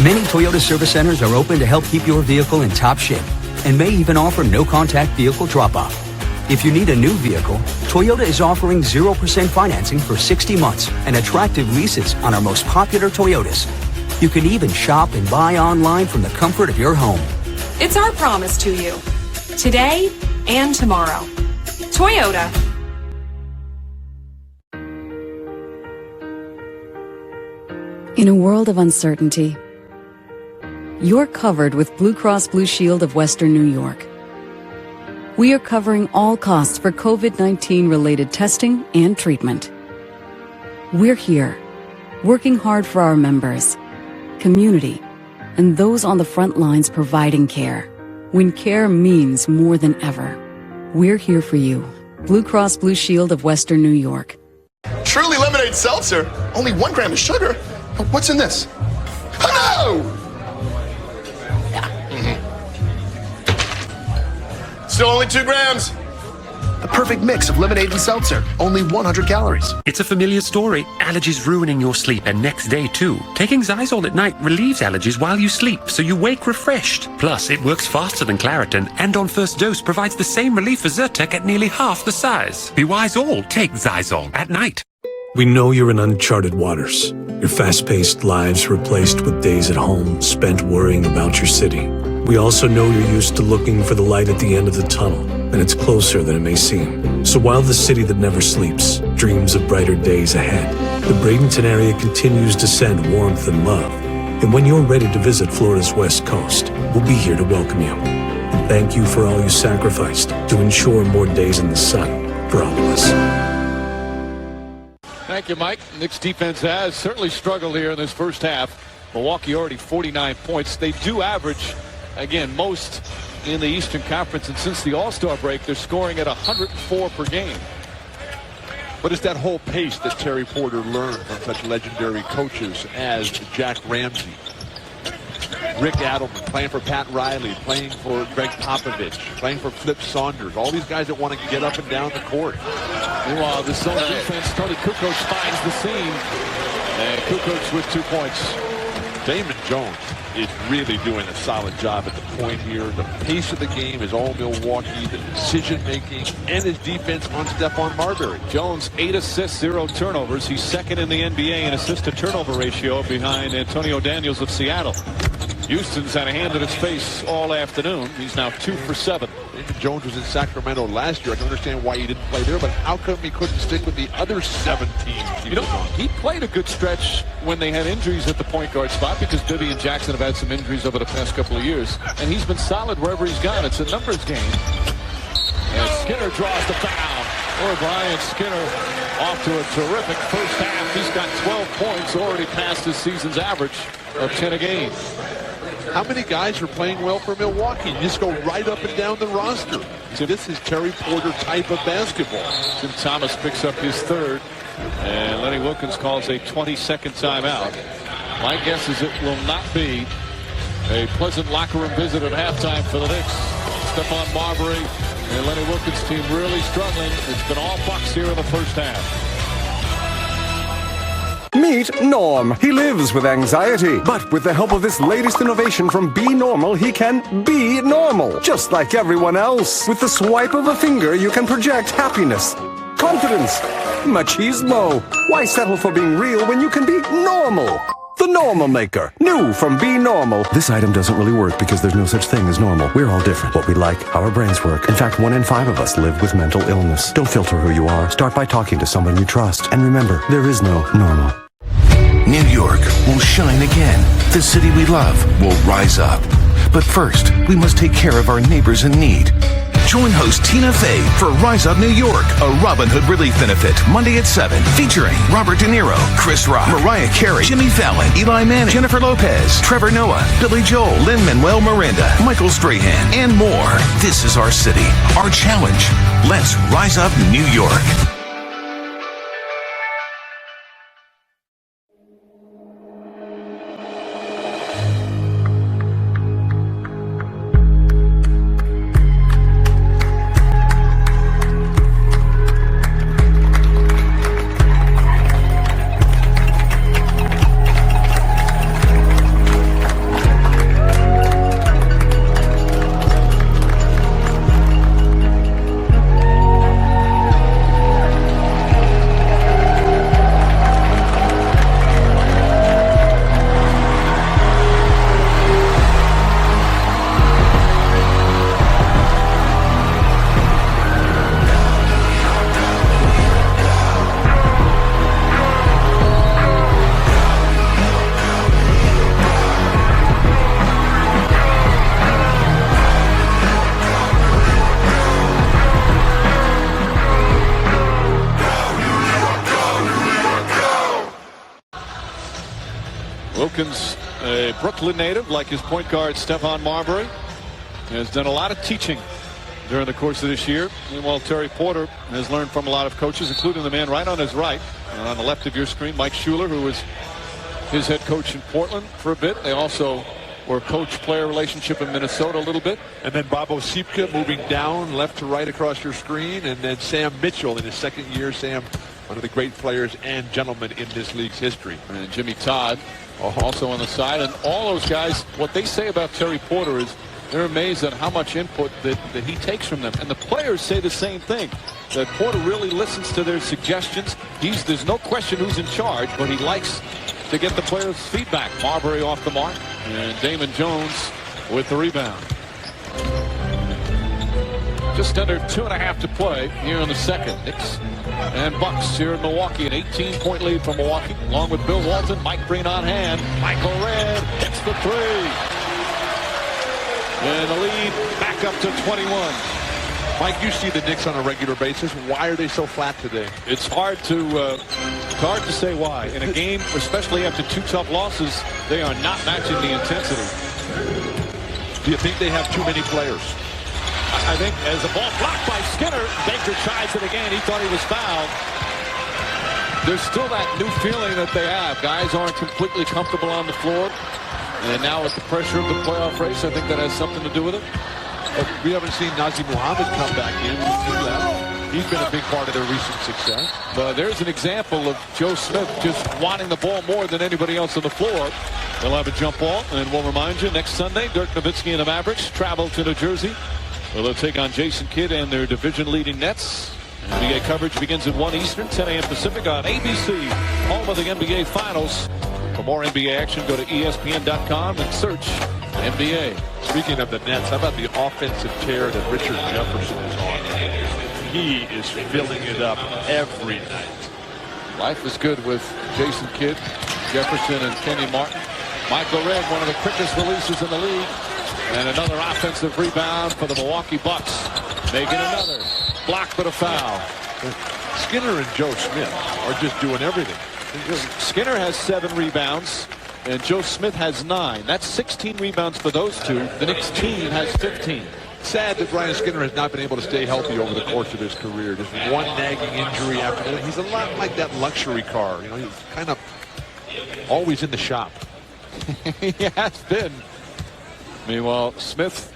Many Toyota service centers are open to help keep your vehicle in top shape and may even offer no-contact vehicle drop-off. If you need a new vehicle, Toyota is offering 0% financing for 60 months and attractive leases on our most popular Toyotas. You can even shop and buy online from the comfort of your home. It's our promise to you, today and tomorrow. Toyota. In a world of uncertainty, you're covered with Blue Cross Blue Shield of Western New York. We are covering all costs for COVID-19 related testing and treatment. We're here, working hard for our members, community, and those on the front lines providing care. When care means more than ever, we're here for you. Blue Cross Blue Shield of Western New York. Truly Lemonade Seltzer. Only 1 gram of sugar. What's in this? Oh, no! Still only 2 grams. The perfect mix of lemonade and seltzer. Only 100 calories. It's a familiar story. Allergies ruining your sleep and next day too. Taking Xyzal at night relieves allergies while you sleep, so you wake refreshed. Plus, it works faster than Claritin and on first dose provides the same relief as Zyrtec at nearly half the size. Be wise all. Take Xyzal at night. We know you're in uncharted waters. Your fast-paced lives replaced with days at home spent worrying about your city. We also know you're used to looking for the light at the end of the tunnel, and it's closer than it may seem. So while the city that never sleeps dreams of brighter days ahead, the Bradenton area continues to send warmth and love. And when you're ready to visit Florida's West Coast, we'll be here to welcome you. And thank you for all you sacrificed to ensure more days in the sun for all of us. Thank you, Mike. Knicks defense has certainly struggled here in this first half. Milwaukee already 49 points. They do average, again, most in the Eastern Conference, and since the All-Star break, they're scoring at 104 per game. But it's that whole pace that Terry Porter learned from such legendary coaches as Jack Ramsey, Rick Adelman, playing for Pat Riley, playing for Greg Popovich, playing for Flip Saunders, all these guys that want to get up and down the court. Meanwhile, the zone defense, Tony Kukoc finds the seam, and Kukoc with 2 points. Damon Jones is really doing a solid job at the point here. The pace of the game is all Milwaukee, the decision-making, and his defense on Stephon Marbury. Jones, 8 assists, 0 turnovers. He's second in the NBA in assist-to-turnover ratio behind Antonio Daniels of Seattle. Houston's had a hand in his face all afternoon. He's now 2 for 7. Damon Jones was in Sacramento last year. I can understand why he didn't play there, but how come he couldn't stick with the other 7 teams? He played a good stretch when they had injuries at the point guard spot, because Bibby and Jackson have had some injuries over the past couple of years, and he's been solid wherever he's gone. It's a numbers game. And Skinner draws the foul. Or Brian Skinner off to a terrific first half. He's got 12 points, already past his season's average of 10 a game. How many guys are playing well for Milwaukee? You just go right up and down the roster. So this is Terry Porter type of basketball. Tim Thomas picks up his third, and Lenny Wilkins calls a 20-second timeout. My guess is it will not be a pleasant locker room visit at halftime for the Knicks. Stephon Marbury and Lenny Wilkins' team really struggling. It's been all Bucks here in the first half. Meet Norm. He lives with anxiety, but with the help of this latest innovation from Be Normal, he can be normal, just like everyone else. With the swipe of a finger, you can project happiness, confidence, machismo. Why settle for being real when you can be normal? The Normal Maker. New from Be Normal. This item doesn't really work because there's no such thing as normal. We're all different. What we like, how our brains work. In fact, 1 in 5 of us live with mental illness. Don't filter who you are. Start by talking to someone you trust. And remember, there is no normal. New York will shine again. The city we love will rise up. But first, we must take care of our neighbors in need. Join host Tina Fey for Rise Up New York, a Robin Hood relief benefit, Monday at 7, featuring Robert De Niro, Chris Rock, Mariah Carey, Jimmy Fallon, Eli Manning, Jennifer Lopez, Trevor Noah, Billy Joel, Lin-Manuel Miranda, Michael Strahan, and more. This is our city, our challenge. Let's rise up New York. Wilkins, a Brooklyn native, like his point guard Stephon Marbury, has done a lot of teaching during the course of this year. Meanwhile, Terry Porter has learned from a lot of coaches, including the man right on his right. And on the left of your screen, Mike Schuler, who was his head coach in Portland for a bit. They also were coach-player relationship in Minnesota a little bit. And then Bob Osipka moving down left to right across your screen. And then Sam Mitchell in his second year. Sam, one of the great players and gentlemen in this league's history. And Jimmy Todd also on the side. And all those guys, what they say about Terry Porter is they're amazed at how much input that he takes from them. And the players say the same thing, that Porter really listens to their suggestions. There's no question who's in charge, but he likes to get the players' feedback. Marbury off the mark, and Damon Jones with the rebound. Just under 2.5 to play here in the second. Knicks and Bucks here in Milwaukee. An 18-point lead for Milwaukee, along with Bill Walton. Mike Breen on hand. Michael Redd hits the three. And the lead back up to 21. Mike, you see the Knicks on a regular basis. Why are they so flat today? It's hard to say why. In a game, especially after 2 tough losses, they are not matching the intensity. Do you think they have too many players? I think as the ball blocked by Skinner, Baker tries it again. He thought he was fouled. There's still that new feeling that they have. Guys aren't completely comfortable on the floor. And now with the pressure of the playoff race, I think that has something to do with it. But we haven't seen Nazir Muhammad come back in. He's been a big part of their recent success. But there's an example of Joe Smith just wanting the ball more than anybody else on the floor. They'll have a jump ball, and we'll remind you, next Sunday, Dirk Nowitzki and the Mavericks travel to New Jersey. They'll take on Jason Kidd and their division-leading Nets. NBA coverage begins at 1 Eastern, 10 a.m. Pacific on ABC, home of the NBA Finals. For more NBA action, go to ESPN.com and search NBA. Speaking of the Nets, how about the offensive tear that Richard Jefferson is on? He is filling it up every night. Life is good with Jason Kidd, Jefferson, and Kenyon Martin. Michael Redd, one of the quickest releases in the league. And another offensive rebound for the Milwaukee Bucks. Making another block, but a foul. Skinner and Joe Smith are just doing everything. Skinner has 7 rebounds, and Joe Smith has 9. That's 16 rebounds for those two. The Knicks team has 15. Sad that Brian Skinner has not been able to stay healthy over the course of his career. Just one nagging injury after another. He's a lot like that luxury car. You know, he's kind of always in the shop. He has been. Meanwhile, Smith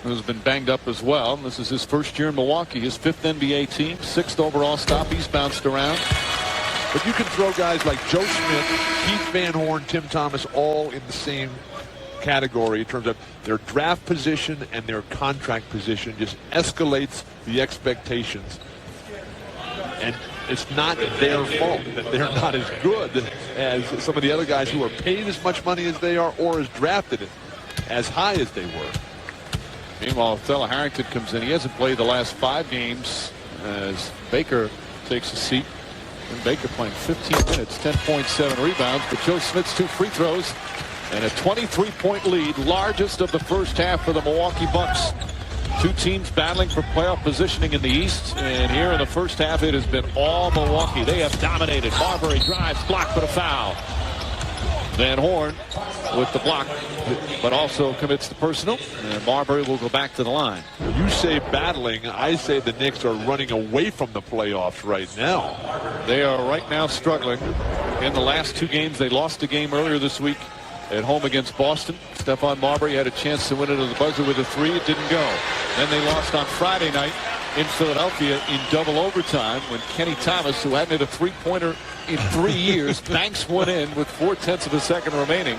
has been banged up as well. This is his first year in Milwaukee, his 5th NBA team, 6th overall stop. He's bounced around. But you can throw guys like Joe Smith, Keith Van Horn, Tim Thomas, all in the same category in terms of their draft position and their contract position. Just escalates the expectations. And it's not their fault that they're not as good as some of the other guys who are paid as much money as they are or as drafted as high as they were. Meanwhile, Thela Harrington comes in. He hasn't played the last 5 games as Baker takes a seat. And Baker playing 15 minutes, 10.7 rebounds. But Joe Smith's 2 free throws and a 23-point lead, largest of the first half for the Milwaukee Bucks. 2 teams battling for playoff positioning in the East. And here in the first half, it has been all Milwaukee. They have dominated. Marbury drives, blocked, but a foul. Van Horn with the block, but also commits the personal. And Marbury will go back to the line. You say battling. I say the Knicks are running away from the playoffs right now. They are right now struggling. In the last 2 games, they lost a game earlier this week at home against Boston. Stephon Marbury had a chance to win it at the buzzer with a 3. It didn't go. Then they lost on Friday night in Philadelphia in double overtime when Kenny Thomas, who hadn't hit a 3-pointer in 3 years, banks one in with 0.4 of a second remaining.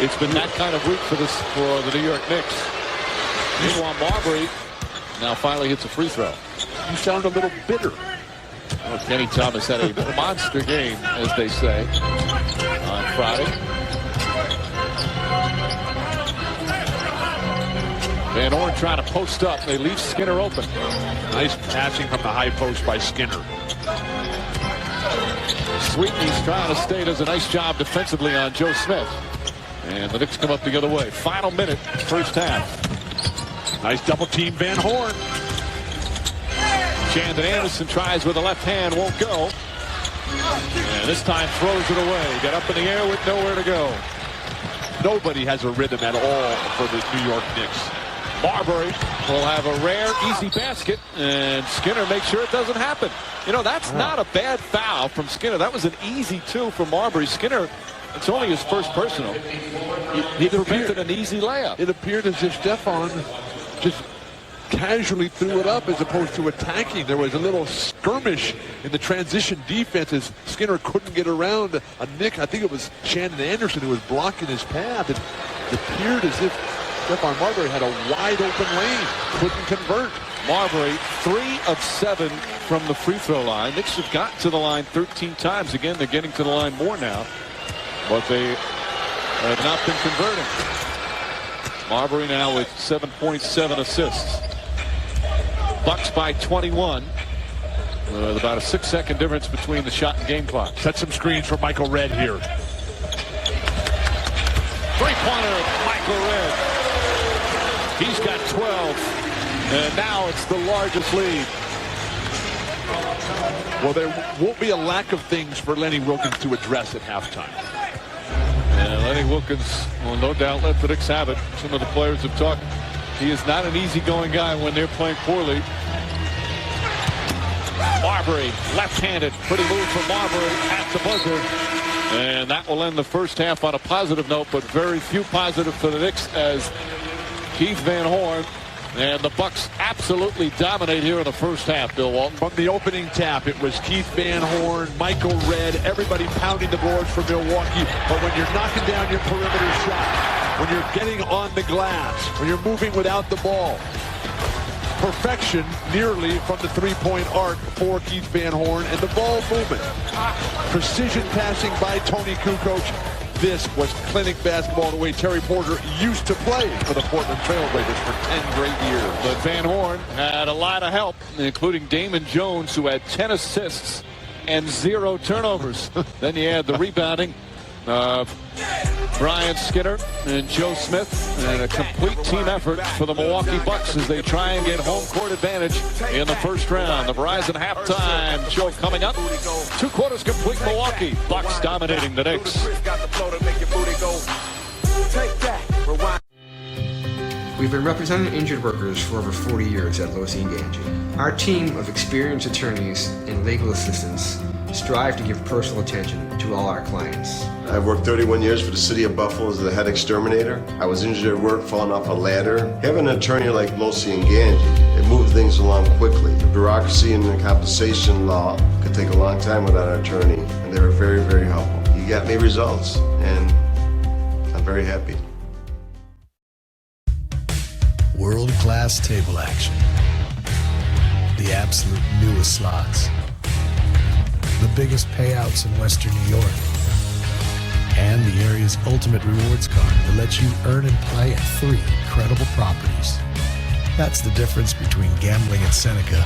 It's been that kind of week for the New York Knicks. Meanwhile, Marbury now finally hits a free throw. You sound a little bitter. Well, Kenny Thomas had a monster game, as they say, on Friday. Van Horn trying to post up. They leave Skinner open. Nice passing from the high post by Skinner. Sweetney's trying to stay. Does a nice job defensively on Joe Smith. And the Knicks come up the other way. Final minute, first half. Nice double team Van Horn. Chandon Anderson tries with the left hand, won't go. And this time throws it away. Got up in the air with nowhere to go. Nobody has a rhythm at all for the New York Knicks. Marbury will have a rare, easy basket, and Skinner makes sure it doesn't happen. You know, that's not a bad foul from Skinner. That was an easy two for Marbury. Skinner, it's only his first personal. He prevented an easy layup. It appeared as if Stefan just casually threw it up as opposed to attacking. There was a little skirmish in the transition defense as Skinner couldn't get around a Knick. I think it was Shannon Anderson who was blocking his path. It appeared as if Stephon Marbury had a wide open lane, couldn't convert. Marbury 3 of 7 from the free throw line. Knicks have gotten to the line 13 times. Again, they're getting to the line more now, but they have not been converting. Marbury now with 7.7 assists. Bucks by 21. With about a 6-second difference between the shot and game clock. Set some screens for Michael Redd here. Three-pointer, Michael Redd. He's got 12, and now it's the largest lead. Well, there won't be a lack of things for Lenny Wilkins to address at halftime. And Lenny Wilkins will no doubt let the Knicks have it. Some of the players have talked. He is not an easygoing guy when they're playing poorly. Marbury, left-handed. Pretty move from Marbury at the buzzer. And that will end the first half on a positive note, but very few positive for the Knicks as Keith Van Horn and the Bucks absolutely dominate here in the first half, Bill Walton. From the opening tap, it was Keith Van Horn, Michael Redd, everybody pounding the boards for Milwaukee. But when you're knocking down your perimeter shot, when you're getting on the glass, when you're moving without the ball, perfection nearly from the three-point arc for Keith Van Horn, and the ball movement. Precision passing by Tony Kukoc. This was clinic basketball the way Terry Porter used to play for the Portland Trailblazers for 10 great years. But Van Horn had a lot of help, including Damon Jones, who had 10 assists and 0 turnovers. Then you add the rebounding of Brian Skinner and Joe Smith, and a complete team effort for the Milwaukee Bucks as they try and get home court advantage in the first round. The Verizon halftime show coming up. 2 quarters complete. Milwaukee Bucks dominating the Knicks. We've been representing injured workers for over 40 years at Losi & Ganji. Our team of experienced attorneys and legal assistants strive to give personal attention to all our clients. I've worked 31 years for the city of Buffalo as the head exterminator. I was injured at work falling off a ladder. Having an attorney like Losi & Ganji, it moved things along quickly. The bureaucracy and the compensation law could take a long time without an attorney, and they were very, very helpful. He got me results, and I'm very happy. World-class table action. The absolute newest slots. The biggest payouts in Western New York. And the area's ultimate rewards card that lets you earn and play at 3 incredible properties. That's the difference between gambling at Seneca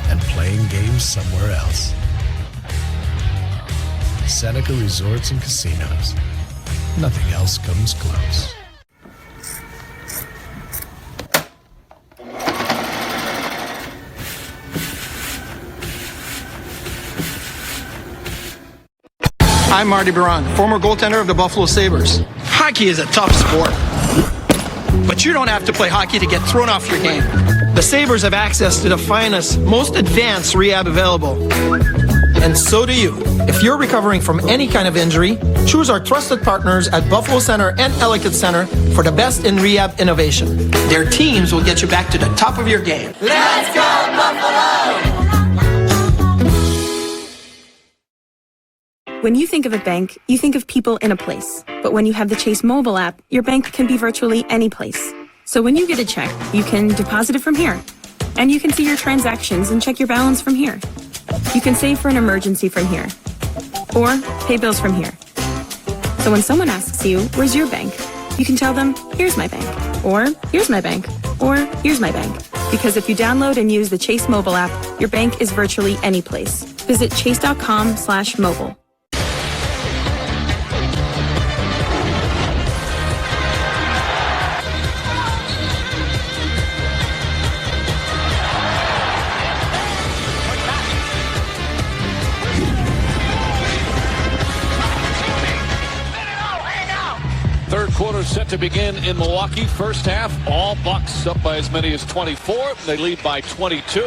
and playing games somewhere else. Seneca Resorts and Casinos. Nothing else comes close. I'm Marty Baron, former goaltender of the Buffalo Sabres. Hockey is a tough sport, but you don't have to play hockey to get thrown off your game. The Sabres have access to the finest, most advanced rehab available. And so do you. If you're recovering from any kind of injury, choose our trusted partners at Buffalo Center and Ellicott Center for the best in rehab innovation. Their teams will get you back to the top of your game. Let's go, Buffalo! When you think of a bank, you think of people in a place. But when you have the Chase mobile app, your bank can be virtually any place. So when you get a check, you can deposit it from here. And you can see your transactions and check your balance from here. You can save for an emergency from here. Or pay bills from here. So when someone asks you, where's your bank? You can tell them, here's my bank. Or here's my bank. Or here's my bank. Because if you download and use the Chase mobile app, your bank is virtually any place. Visit chase.com/mobile. set to begin in Milwaukee. First half, all Bucks up by as many as 24. They lead by 22,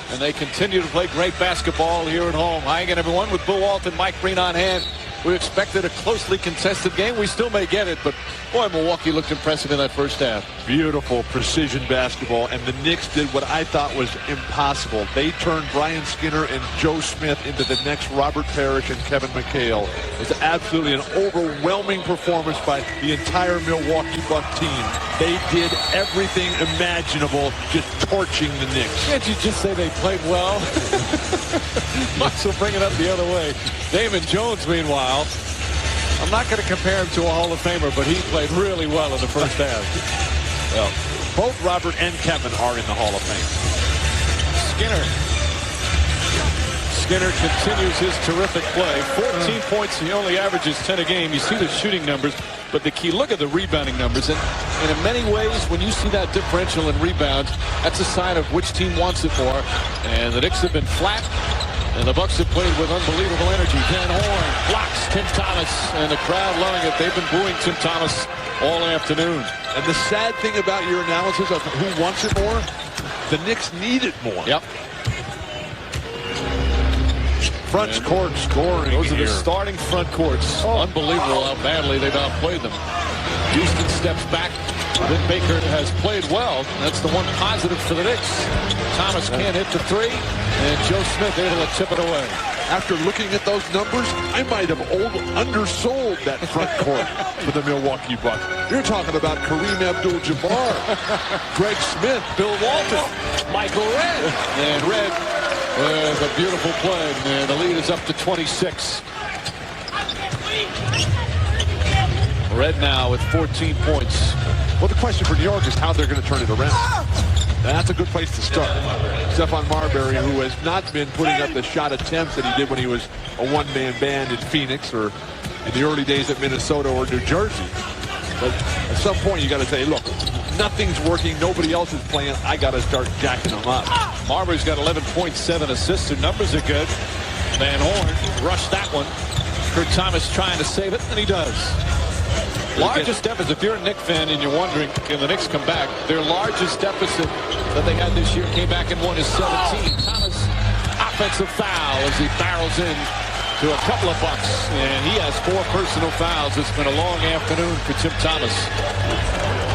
and they continue to play great basketball here at home. Hi again, everyone, with Bill Walton, Mike Breen on hand. We expected a closely contested game. We still may get it, but boy, Milwaukee looked impressive in that first half. Beautiful precision basketball, and the Knicks did what I thought was impossible. They turned Brian Skinner and Joe Smith into the next Robert Parrish and Kevin McHale. It's absolutely an overwhelming performance by the entire Milwaukee Buck team. They did everything imaginable, just torching the Knicks. Can't you just say they played well? Bucks will bring it up the other way. Damon Jones, meanwhile, I'm not going to compare him to a Hall of Famer, but he played really well in the first half. Well, both Robert and Kevin are in the Hall of Fame. Skinner continues his terrific play. 14 points. He only averages 10 a game. You see the shooting numbers, but the key, look at the rebounding numbers. And in many ways, when you see that differential in rebounds, that's a sign of which team wants it more. And the Knicks have been flat, and the Bucks have played with unbelievable energy. Van Horn blocks Tim Thomas, and the crowd loving it. They've been booing Tim Thomas all afternoon. And the sad thing about your analysis of who wants it more, the Knicks need it more. Yep. Front court scoring. Those are here. the starting front courts. Unbelievable how badly they've outplayed them. Houston steps back. Vin Baker has played well. That's the one positive for the Knicks. Thomas can't hit the three, and Joe Smith able to tip it away. After looking at those numbers, I might have undersold that front court for the Milwaukee Bucks. You're talking about Kareem Abdul-Jabbar, Greg Smith, Bill Walton, Michael Redd. And Redd with a beautiful play, and the lead is up to 26. Redd now with 14 points. Well, the question for New York is how they're going to turn it around. That's a good place to start. Stephon Marbury, who has not been putting up the shot attempts that he did when he was a one-man band in Phoenix or in the early days at Minnesota or New Jersey. But at some point, you got to say, look, nothing's working. Nobody else is playing. I got to start jacking them up. Marbury's got 11.7 assists. Their numbers are good. Van Horn rushed that one. Kurt Thomas trying to save it, and he does. Largest deficit, if you're a Knicks fan and you're wondering, can the Knicks come back? Their largest deficit that they had this year came back and won is 17. Thomas, offensive foul as he barrels in to a couple of Bucks, and he has 4 personal fouls. It's been a long afternoon for Tim Thomas.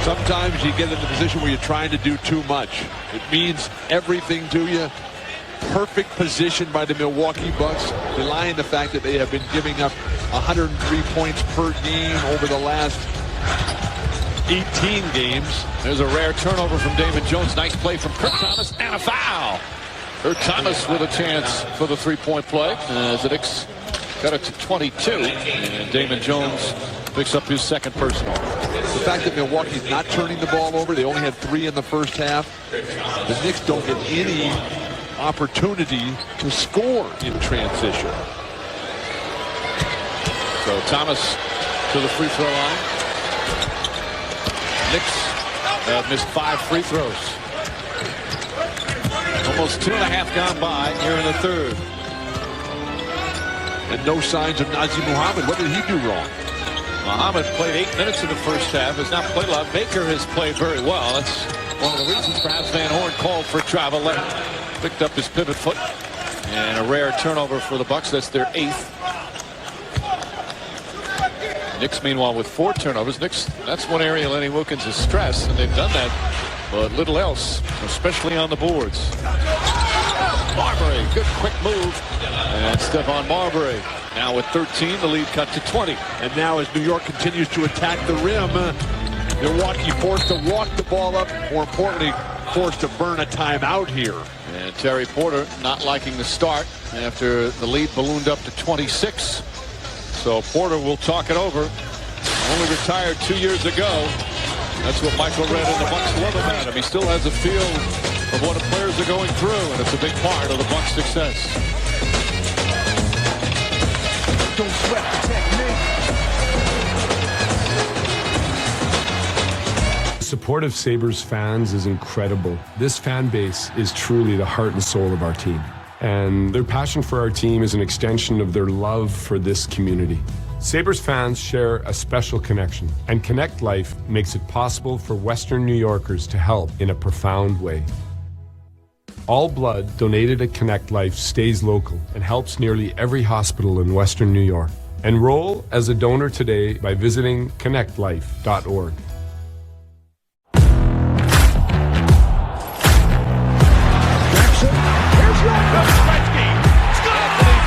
Sometimes you get in a position where you're trying to do too much. It means everything to you. Perfect position by the Milwaukee Bucks, relying on the fact that they have been giving up 103 points per game over the last 18 games. There's a rare turnover from Damon Jones. Nice play from Kurt Thomas, and a foul. Kurt Thomas with a chance for the three-point play as the Knicks got it to 22, and Damon Jones picks up his second personal. The fact that Milwaukee's not turning the ball over, they only had 3 in the first half. The Knicks don't get any opportunity to score in transition. So Thomas to the free throw line. Knicks have missed 5 free throws. Almost 2.5 gone by here in the third. And no signs of Nazir Muhammad. What did he do wrong? Muhammad played 8 minutes in the first half. Has not played a lot. Baker has played very well. That's one of the reasons perhaps Van Horn called for travel. Picked up his pivot foot. And a rare turnover for the Bucks. That's their 8th. Knicks, meanwhile, with 4 turnovers. Knicks, that's one area Lenny Wilkins is stressed, and they've done that, but little else, especially on the boards. Marbury, good quick move. And Stephon Marbury now with 13, the lead cut to 20. And now as New York continues to attack the rim, Milwaukee forced to walk the ball up. More importantly, forced to burn a timeout here. And Terry Porter not liking the start after the lead ballooned up to 26. So Porter will talk it over. Only retired 2 years ago. That's what Michael Redd and the Bucks love about him. He still has a feel of what the players are going through, and it's a big part of the Bucks' success. Don't sweat the technique. Support of Sabres fans is incredible. This fan base is truly the heart and soul of our team. And their passion for our team is an extension of their love for this community. Sabres fans share a special connection, and Connect Life makes it possible for Western New Yorkers to help in a profound way. All blood donated at Connect Life stays local and helps nearly every hospital in Western New York. Enroll as a donor today by visiting connectlife.org.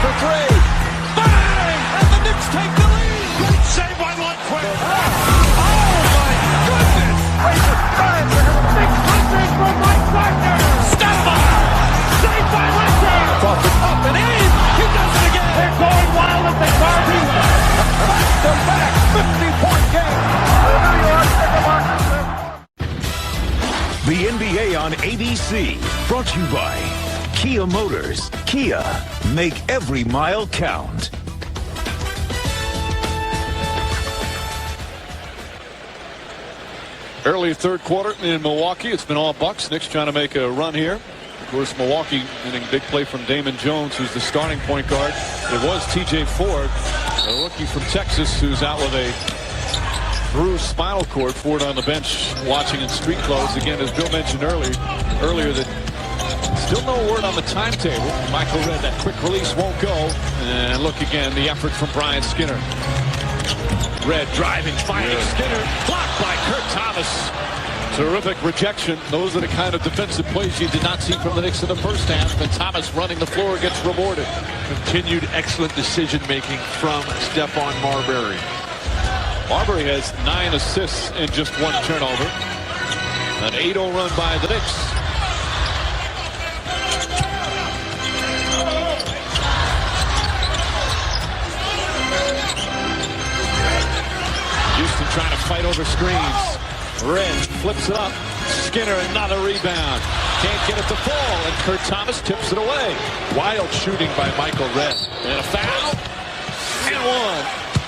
For three. Bang! And the Knicks take the lead. Great save by Lundqvist. Oh, my goodness. Big country for Mike Wagner. Stephon. Saved by Lundqvist. Off and in. He does it again. They're going wild at the Garvey. Back-to-back 50-point game. The NBA on ABC, brought to you by Kia Motors. Kia, make every mile count. Early third quarter in Milwaukee. It's been all Bucks. Knicks trying to make a run here. Of course, Milwaukee getting big play from Damon Jones, who's the starting point guard. It was T.J. Ford, a rookie from Texas, who's out with a bruised spinal cord. Ford on the bench watching in street clothes. Again, as Bill mentioned earlier that still no word on the timetable. Michael Redd, that quick release won't go. And look again, the effort from Brian Skinner. Redd driving, finding Skinner. Blocked by Kurt Thomas. Terrific rejection. Those are the kind of defensive plays you did not see from the Knicks in the first half. And Thomas running the floor gets rewarded. Continued excellent decision-making from Stephon Marbury. Marbury has 9 assists and just 1 turnover. An 8-0 run by the Knicks. Houston trying to fight over screens. Redd flips it up. Skinner, another rebound. Can't get it to fall, and Kurt Thomas tips it away. Wild shooting by Michael Redd. And a foul. And one.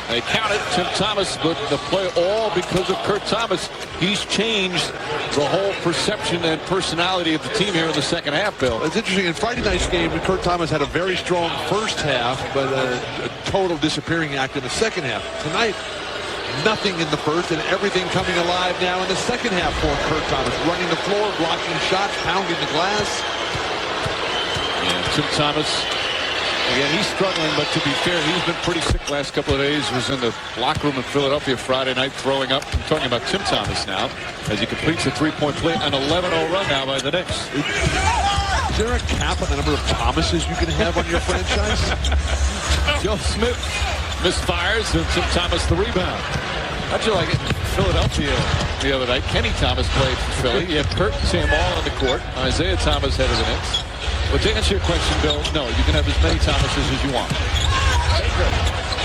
They counted Tim Thomas, but the play all because of Kurt Thomas. He's changed the whole perception and personality of the team here in the second half, Bill. It's interesting. In Friday night's game, Kurt Thomas had a very strong first half, but a total disappearing act in the second half. Tonight, nothing in the first and everything coming alive now in the second half for Kurt Thomas. Running the floor, blocking shots, pounding the glass. Yeah, Tim Thomas, again, he's struggling, but to be fair, he's been pretty sick the last couple of days. Was in the locker room in Philadelphia Friday night throwing up. I'm talking about Tim Thomas now as he completes a 3-point play. An 11-0 run now by the Knicks. Is there a cap on the number of Thomases you can have on your franchise? Joe Smith misfires and Tim Thomas the rebound. How'd you like it in Philadelphia the other night? Kenny Thomas played for Philly. You have Kurt and Sam all on the court. Isaiah Thomas head of the Knicks. But to answer your question, Bill, no, you can have as many Thomases as you want.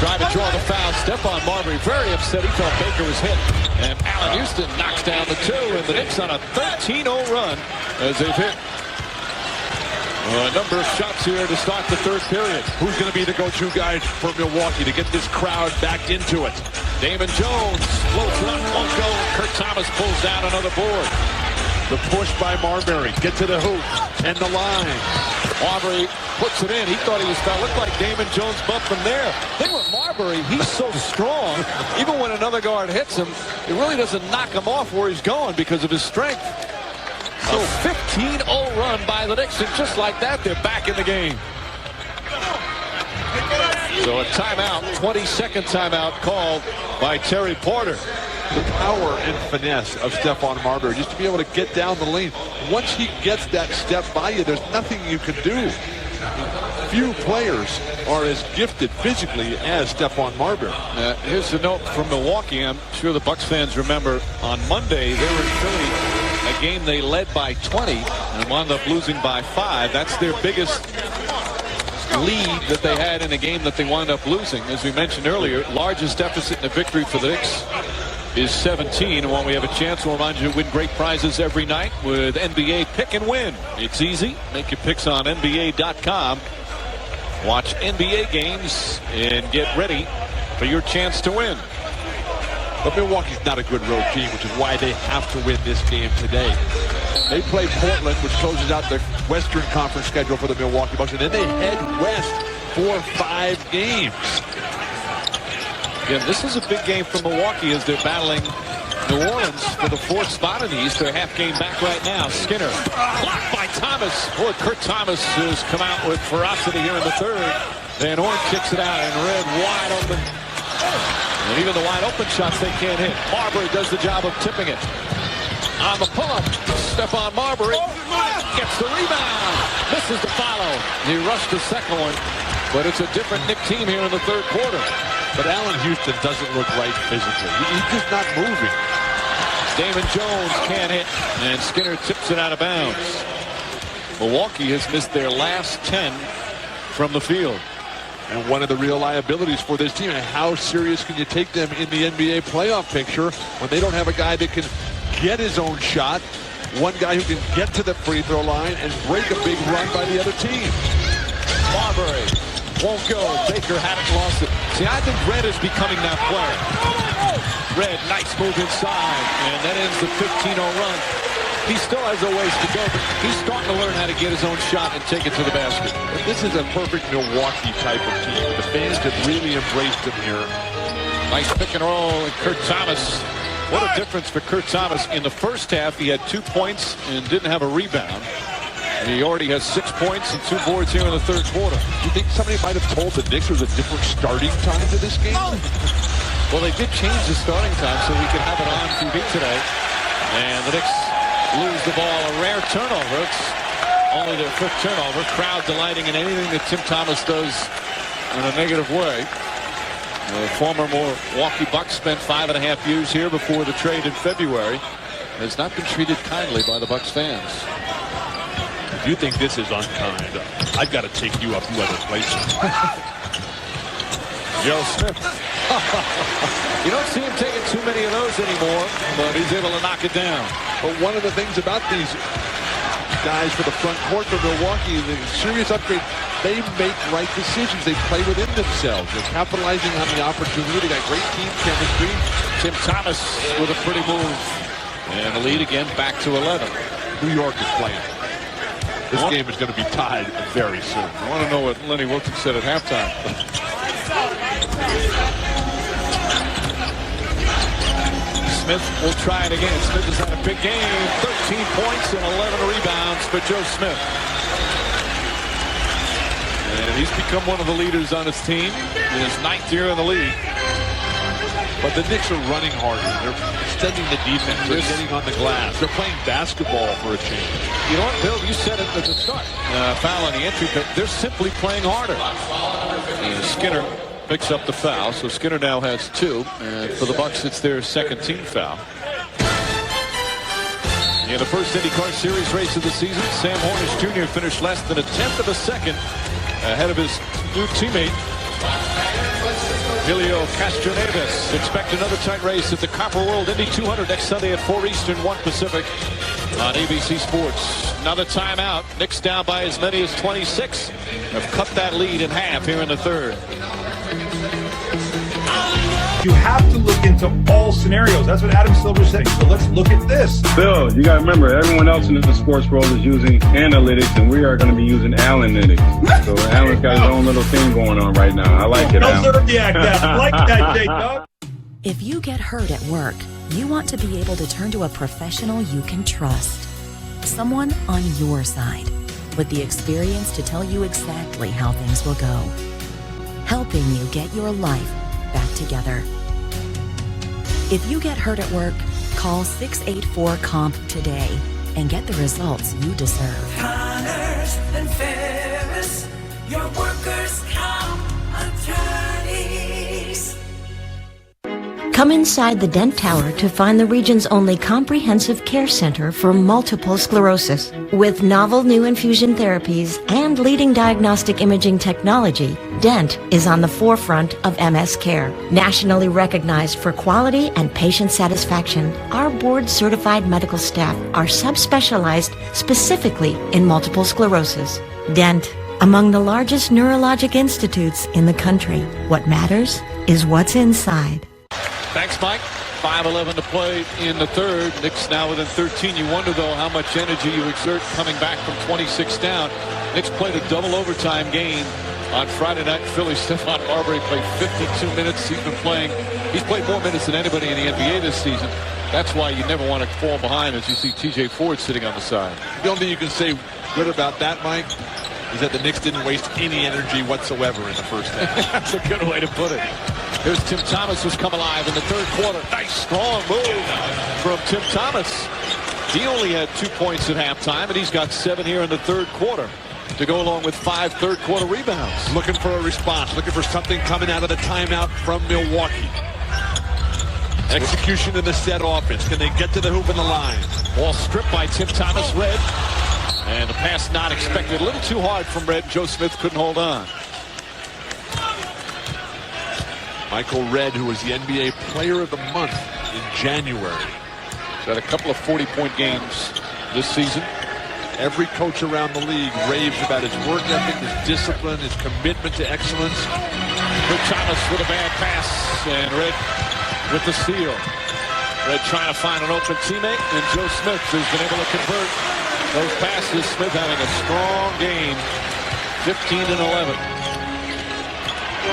Trying to draw the foul. Stephon Marbury very upset. He thought Baker was hit. And Allen Houston knocks down the 2. And the Knicks on a 13-0 run as they've hit a number of shots here to start the third period. Who's going to be the go-to guy for Milwaukee to get this crowd back into it? Damon Jones floats it up, won't go. Kurt Thomas pulls down another board. The push by Marbury. Get to the hoop and the line. Marbury puts it in. He thought he was fouled. Looked like Damon Jones bumped him there. Thing with Marbury, he's so strong. Even when another guard hits him, it really doesn't knock him off where he's going because of his strength. So 15-0 run by the Knicks, and just like that, they're back in the game. So a timeout, 22nd timeout called by Terry Porter. The power and finesse of Stephon Marbury, just to be able to get down the lane. Once he gets that step by you, there's nothing you can do. Few players are as gifted physically as Stephon Marbury. Here's a note from Milwaukee. I'm sure the Bucks fans remember on Monday they were in Philly. A game they led by 20 and wound up losing by 5. That's their biggest lead that they had in a game that they wound up losing. As we mentioned earlier, largest deficit in a victory for the Knicks is 17. And while we have a chance, we'll remind you to win great prizes every night with NBA Pick and Win. It's easy. Make your picks on NBA.com. Watch NBA games and get ready for your chance to win. But Milwaukee's not a good road team, which is why they have to win this game today. They play Portland, which closes out the Western Conference schedule for the Milwaukee Bucks, and then they head west for 5 games. Again, this is a big game for Milwaukee as they're battling New Orleans for the 4th spot in the East. They're half game back right now. Skinner blocked by Thomas. Boy, Kurt Thomas has come out with ferocity here in the 3rd. Van Horn kicks it out, and Red wide open. And even the wide open shots they can't hit. Marbury does the job of tipping it. On the pull-up, Stephon Marbury gets the rebound. Misses the follow. He rushed the second one, but it's a different Knick team here in the 3rd quarter. But Allen Houston doesn't look right physically. He's just not moving. Damon Jones can't hit, and Skinner tips it out of bounds. Milwaukee has missed their last 10 from the field. And one of the real liabilities for this team, and how serious can you take them in the NBA playoff picture when they don't have a guy that can get his own shot, one guy who can get to the free throw line and break a big run by the other team. Marbury won't go. Baker hadn't lost it. See, I think Red is becoming that player. Red, nice move inside, and that ends the 15-0 run. He still has a ways to go, but he's starting to learn how to get his own shot and take it to the basket. But this is a perfect Milwaukee type of team. The fans have really embraced him here. Nice pick and roll, and Kurt Thomas. What a difference for Kurt Thomas. In the first half, he had 2 points and didn't have a rebound. And he already has 6 points and 2 boards here in the 3rd quarter. You think somebody might have told the Knicks there was a different starting time to this game? Well, they did change the starting time so we could have it on TV today. And the Knicks lose the ball. A rare turnover. It's only their 5th turnover. Crowd delighting in anything that Tim Thomas does in a negative way. The former Milwaukee Bucks spent 5.5 years here before the trade in February. Has not been treated kindly by the Bucks fans. If you think this is unkind, I've got to take you up to other places. Joe Smith. You don't see him taking too many of those anymore, but he's able to knock it down. But one of the things about these guys for the front court for Milwaukee, the serious upgrade, they make right decisions. They play within themselves. They're capitalizing on the opportunity. They got great team chemistry. Tim Thomas with a pretty move. And the lead again back to 11. New York is playing. This game is going to be tied very soon. I want to know what Lenny Wilkins said at halftime. Smith will try it again. Smith has had a big game. 13 points and 11 rebounds for Joe Smith. And he's become one of the leaders on his team in his 9th year in the league. But the Knicks are running harder. They're extending the defense. They're getting on the glass. They're playing basketball for a change. You know what, Bill? You said it at the start. Foul on the entry, but they're simply playing harder. And Skinner picks up the foul, so Skinner now has 2. And for the Bucks, it's their 2nd team foul. In the first IndyCar Series race of the season, Sam Hornish Jr. finished less than 1/10 of a second ahead of his new teammate, Helio Castroneves. Expect another tight race at the Copper World Indy 200 next Sunday at 4 Eastern, 1 Pacific on ABC Sports. Another timeout. Knicks down by as many as 26. Have cut that lead in half here in the 3rd. You have to look into all scenarios. That's what Adam Silver said. So let's look at this. Bill, you got to remember, everyone else in the sports world is using analytics, and we are going to be using Allen-lytics. So Allen's got his own little thing going on right now. I like it, Alan. I like that, Jake. If you get hurt at work, you want to be able to turn to a professional you can trust. Someone on your side, with the experience to tell you exactly how things will go. Helping you get your life back together. If you get hurt at work, call 684-COMP today and get the results you deserve. Connors and Ferris, your workers' comp attorneys. Come inside the Dent Tower to find the region's only comprehensive care center for multiple sclerosis. With novel new infusion therapies and leading diagnostic imaging technology, Dent is on the forefront of MS care. Nationally recognized for quality and patient satisfaction, our board-certified medical staff are subspecialized specifically in multiple sclerosis. Dent, among the largest neurologic institutes in the country. What matters is what's inside. Thanks, Mike. 5:11 to play in the 3rd. Knicks now within 13. You wonder, though, how much energy you exert coming back from 26 down. Knicks played a double overtime game On Friday night, Philly, Stephon Marbury played 52 minutes. He's played more minutes than anybody in the NBA this season. That's why you never want to fall behind as you see T.J. Ford sitting on the side. The only thing you can say good about that, Mike, is that the Knicks didn't waste any energy whatsoever in the first half. That's a good way to put it. Here's Tim Thomas, who's come alive in the third quarter. Nice, strong move from Tim Thomas. He only had 2 points at halftime, and he's got 7 here in the third quarter to go along with 5 third-quarter rebounds. Looking for a response, looking for something coming out of the timeout from Milwaukee. Execution in the set offense. Can they get to the hoop and the line? Ball stripped by Tim Thomas. Red. And the pass not expected. A little too hard from Red. Joe Smith couldn't hold on. Michael Redd, who was the NBA Player of the Month in January. He's had a couple of 40-point games this season. Every coach around the league raves about his work ethic, his discipline, his commitment to excellence. Good Thomas with a bad pass. And Red with the steal. Red trying to find an open teammate, and Joe Smith has been able to convert those passes. Smith having a strong game, 15 and 11.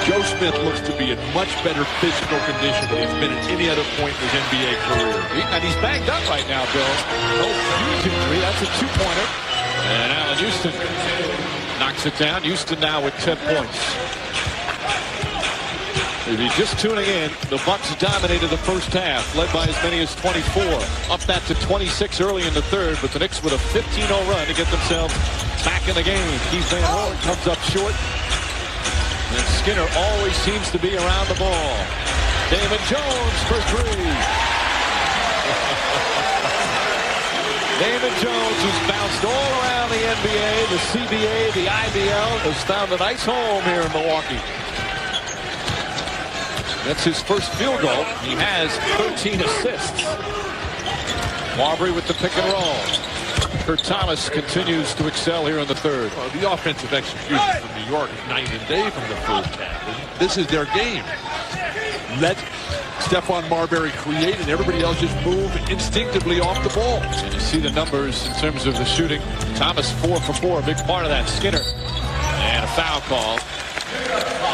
Joe Smith looks to be in much better physical condition than he's been at any other point in his NBA career. And he's banged up right now, Bill. No huge injury. That's a two-pointer. And Allen Houston knocks it down. Houston now with 10 points. If you're just tuning in, the Bucks dominated the first half, led by as many as 24. Up that to 26 early in the third, but the Knicks with a 15-0 run to get themselves back in the game. Keith Van Horn comes up short. And Skinner always seems to be around the ball. Damon Jones for three. Damon Jones, who's bounced all around the NBA, the CBA, the IBL, has found a nice home here in Milwaukee. That's his first field goal. He has 13 assists. Marbury with the pick and roll. Kurt Thomas continues to excel here in the third. Well, the offensive execution from New York is night and day from the first half. This is their game. Let Stephon Marbury create, and everybody else just move instinctively off the ball. And you see the numbers in terms of the shooting. Thomas 4 for 4, a big part of that. Skinner. And a foul call.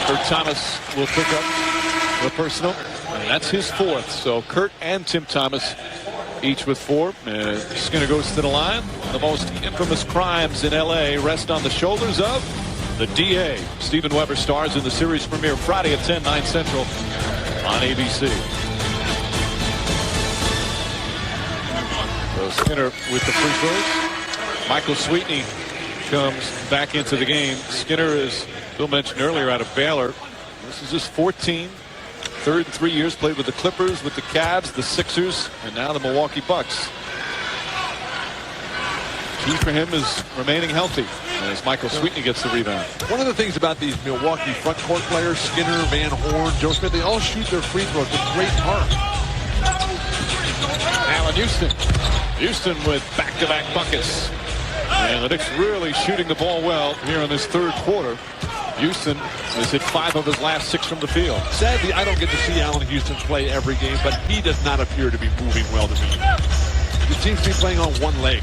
Kurt Thomas will pick up the personal. And that's his fourth. So Kurt and Tim Thomas each with 4. And Skinner goes to the line. The most infamous crimes in L.A. rest on the shoulders of the DA. Steven Weber stars in the series premiere Friday at 10, 9 Central on ABC. So Skinner with the free throws. Michael Sweetney comes back into the game. Skinner, as Bill mentioned earlier, out of Baylor. This is his 14th. Third in 3 years, played with the Clippers, with the Cavs, the Sixers, and now the Milwaukee Bucks. Key for him is remaining healthy as Michael Sweetney gets the rebound. One of the things about these Milwaukee front court players, Skinner, Van Horn, Joe Smith, they all shoot their free throws with great heart. Allen Houston. Houston with back-to-back buckets. And the Knicks really shooting the ball well here in this third quarter. Houston has hit 5 of his last 6 from the field. Sadly, I don't get to see Allen Houston play every game, but he does not appear to be moving well to me. He seems to be playing on one leg.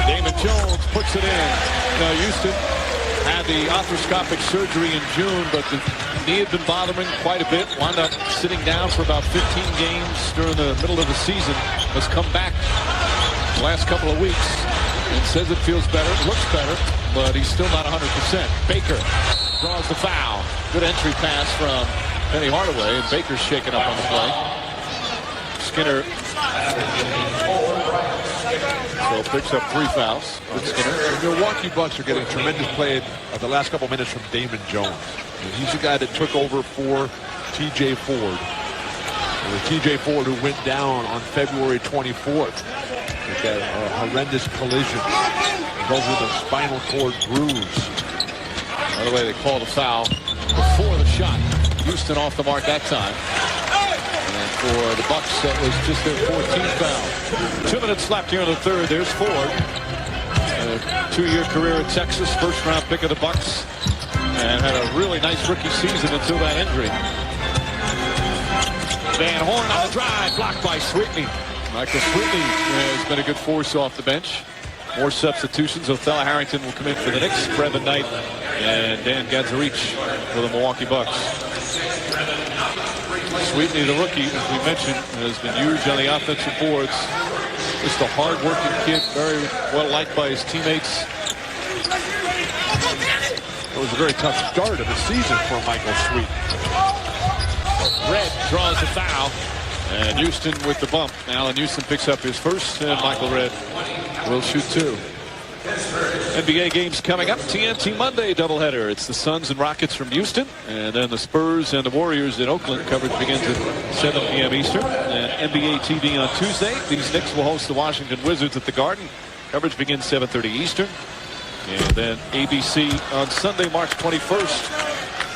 Damon Jones puts it in. Now Houston had the arthroscopic surgery in June, but the knee had been bothering quite a bit. Wound up sitting down for about 15 games during the middle of the season. Has come back the last couple of weeks and says it feels better, looks better, but he's still not 100%. Baker draws the foul. Good entry pass from Penny Hardaway, and Baker's shaken up on the play. Skinner so picks up 3 fouls. The Milwaukee Bucks are getting tremendous play the last couple minutes from Damon Jones. And he's the guy that took over for T.J. Ford. T.J. Ford, who went down on February 24th with that horrendous collision, resulted in a spinal cord bruise. By the way, they called a foul before the shot. Houston off the mark that time. And for the Bucks, that was just their 14th foul. 2 minutes left here in the third. There's Ford. A 2-year career at Texas, first-round pick of the Bucks, and had a really nice rookie season until that injury. Van Horn on the drive, blocked by Sweetney. Michael Sweetney has been a good force off the bench. More substitutions. Othello Harrington will come in for the Knicks. Brevin Knight And Dan Gadzarich for the Milwaukee Bucks. Sweetney, the rookie, as we mentioned, has been huge on the offensive boards. Just a hard-working kid, very well liked by his teammates. It was a very tough start of the season for Michael Sweet. Red draws a foul, and Houston with the bump. Allen Houston picks up his first, and Michael Red will shoot 2. NBA games coming up. TNT Monday doubleheader. It's the Suns and Rockets from Houston, and then the Spurs and the Warriors in Oakland. Coverage begins at 7 p.m. Eastern. And NBA TV on Tuesday. These Knicks will host the Washington Wizards at the Garden. Coverage begins 7:30 Eastern. And then ABC on Sunday, March 21st.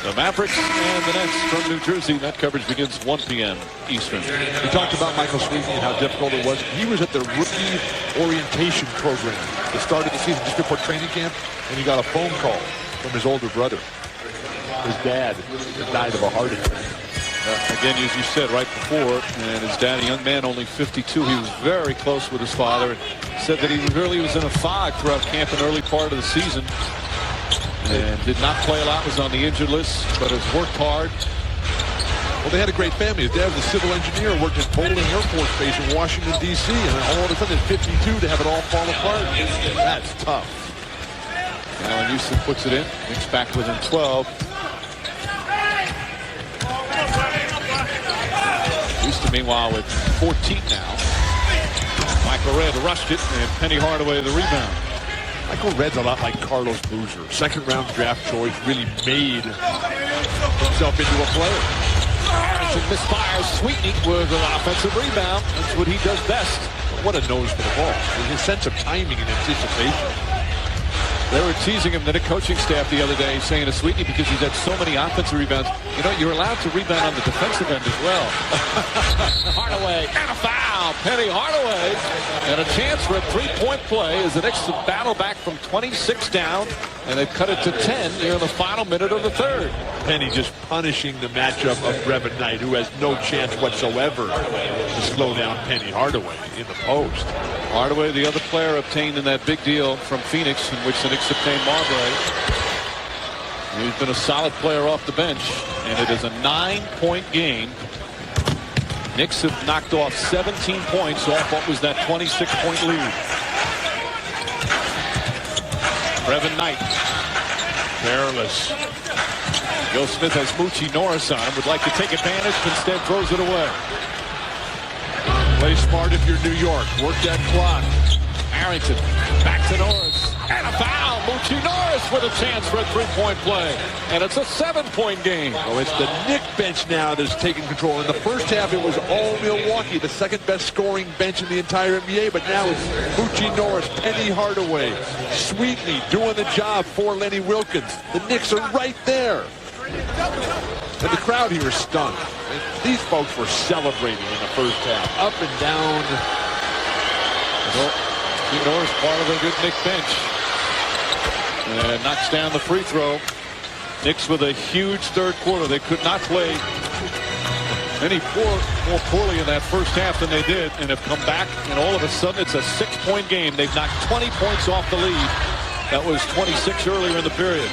The Mavericks and the Nets from New Jersey. That coverage begins 1 p.m. Eastern. We talked about Michael Sweet and how difficult it was. He was at the rookie orientation program at the start of the season, just before training camp, and he got a phone call from his older brother. His dad died of a heart attack. Again, as you said right before, and his dad, a young man, only 52, he was very close with his father. Said that he really was in a fog throughout camp and early part of the season. And did not play a lot, was on the injured list, but has worked hard. Well, they had a great family. His dad was a civil engineer, worked at Bolling Air Force Base in Washington, D.C., and all of a sudden at 52 to have it all fall apart. That's tough. Allen Houston puts it in. Knicks back within 12. Houston, meanwhile, with 14 now. Michael Red rushed it, and Penny Hardaway the rebound. Michael Red's a lot like Carlos Boozer. Second-round draft choice, really made himself into a player. Harrison misfires. Sweetney with an offensive rebound. That's what he does best. What a nose for the ball. His sense of timing and anticipation. They were teasing him, the coaching staff the other day, saying to Sweetney, because he's had so many offensive rebounds, you know, you're allowed to rebound on the defensive end as well. Hardaway, and a foul. Penny Hardaway, and a chance for a three-point play as the Knicks battle back from 26 down, and they've cut it to 10 near the final minute of the third. Penny just punishing the matchup of Brevin Knight, who has no chance whatsoever to slow down Penny Hardaway in the post. Hardaway, the other player obtained in that big deal from Phoenix, in which the Knicks obtained Marbury. He's been a solid player off the bench, and it is a 9-point game. Knicks have knocked off 17 points off what was that 26-point lead. Brevin Knight, careless. Joe Smith has Moochie Norris on him, would like to take advantage, instead throws it away. Play smart if you're New York. Work that clock. Harrington back to Norris. And a foul. Moochie Norris with a chance for a three-point play. And it's a 7-point game. Oh, it's the Knick bench now that's taking control. In the first half, it was all Milwaukee, the second-best scoring bench in the entire NBA. But now it's Moochie Norris, Penny Hardaway, Sweetney doing the job for Lenny Wilkins. The Knicks are right there. And the crowd here is stunned. These folks were celebrating in the first half, up and down. Norris part of a good Knick bench. And knocks down the free throw. Knicks with a huge third quarter. They could not play any more poorly in that first half than they did, and have come back, and all of a sudden it's a 6-point game. They've knocked 20 points off the lead. That was 26 earlier in the period.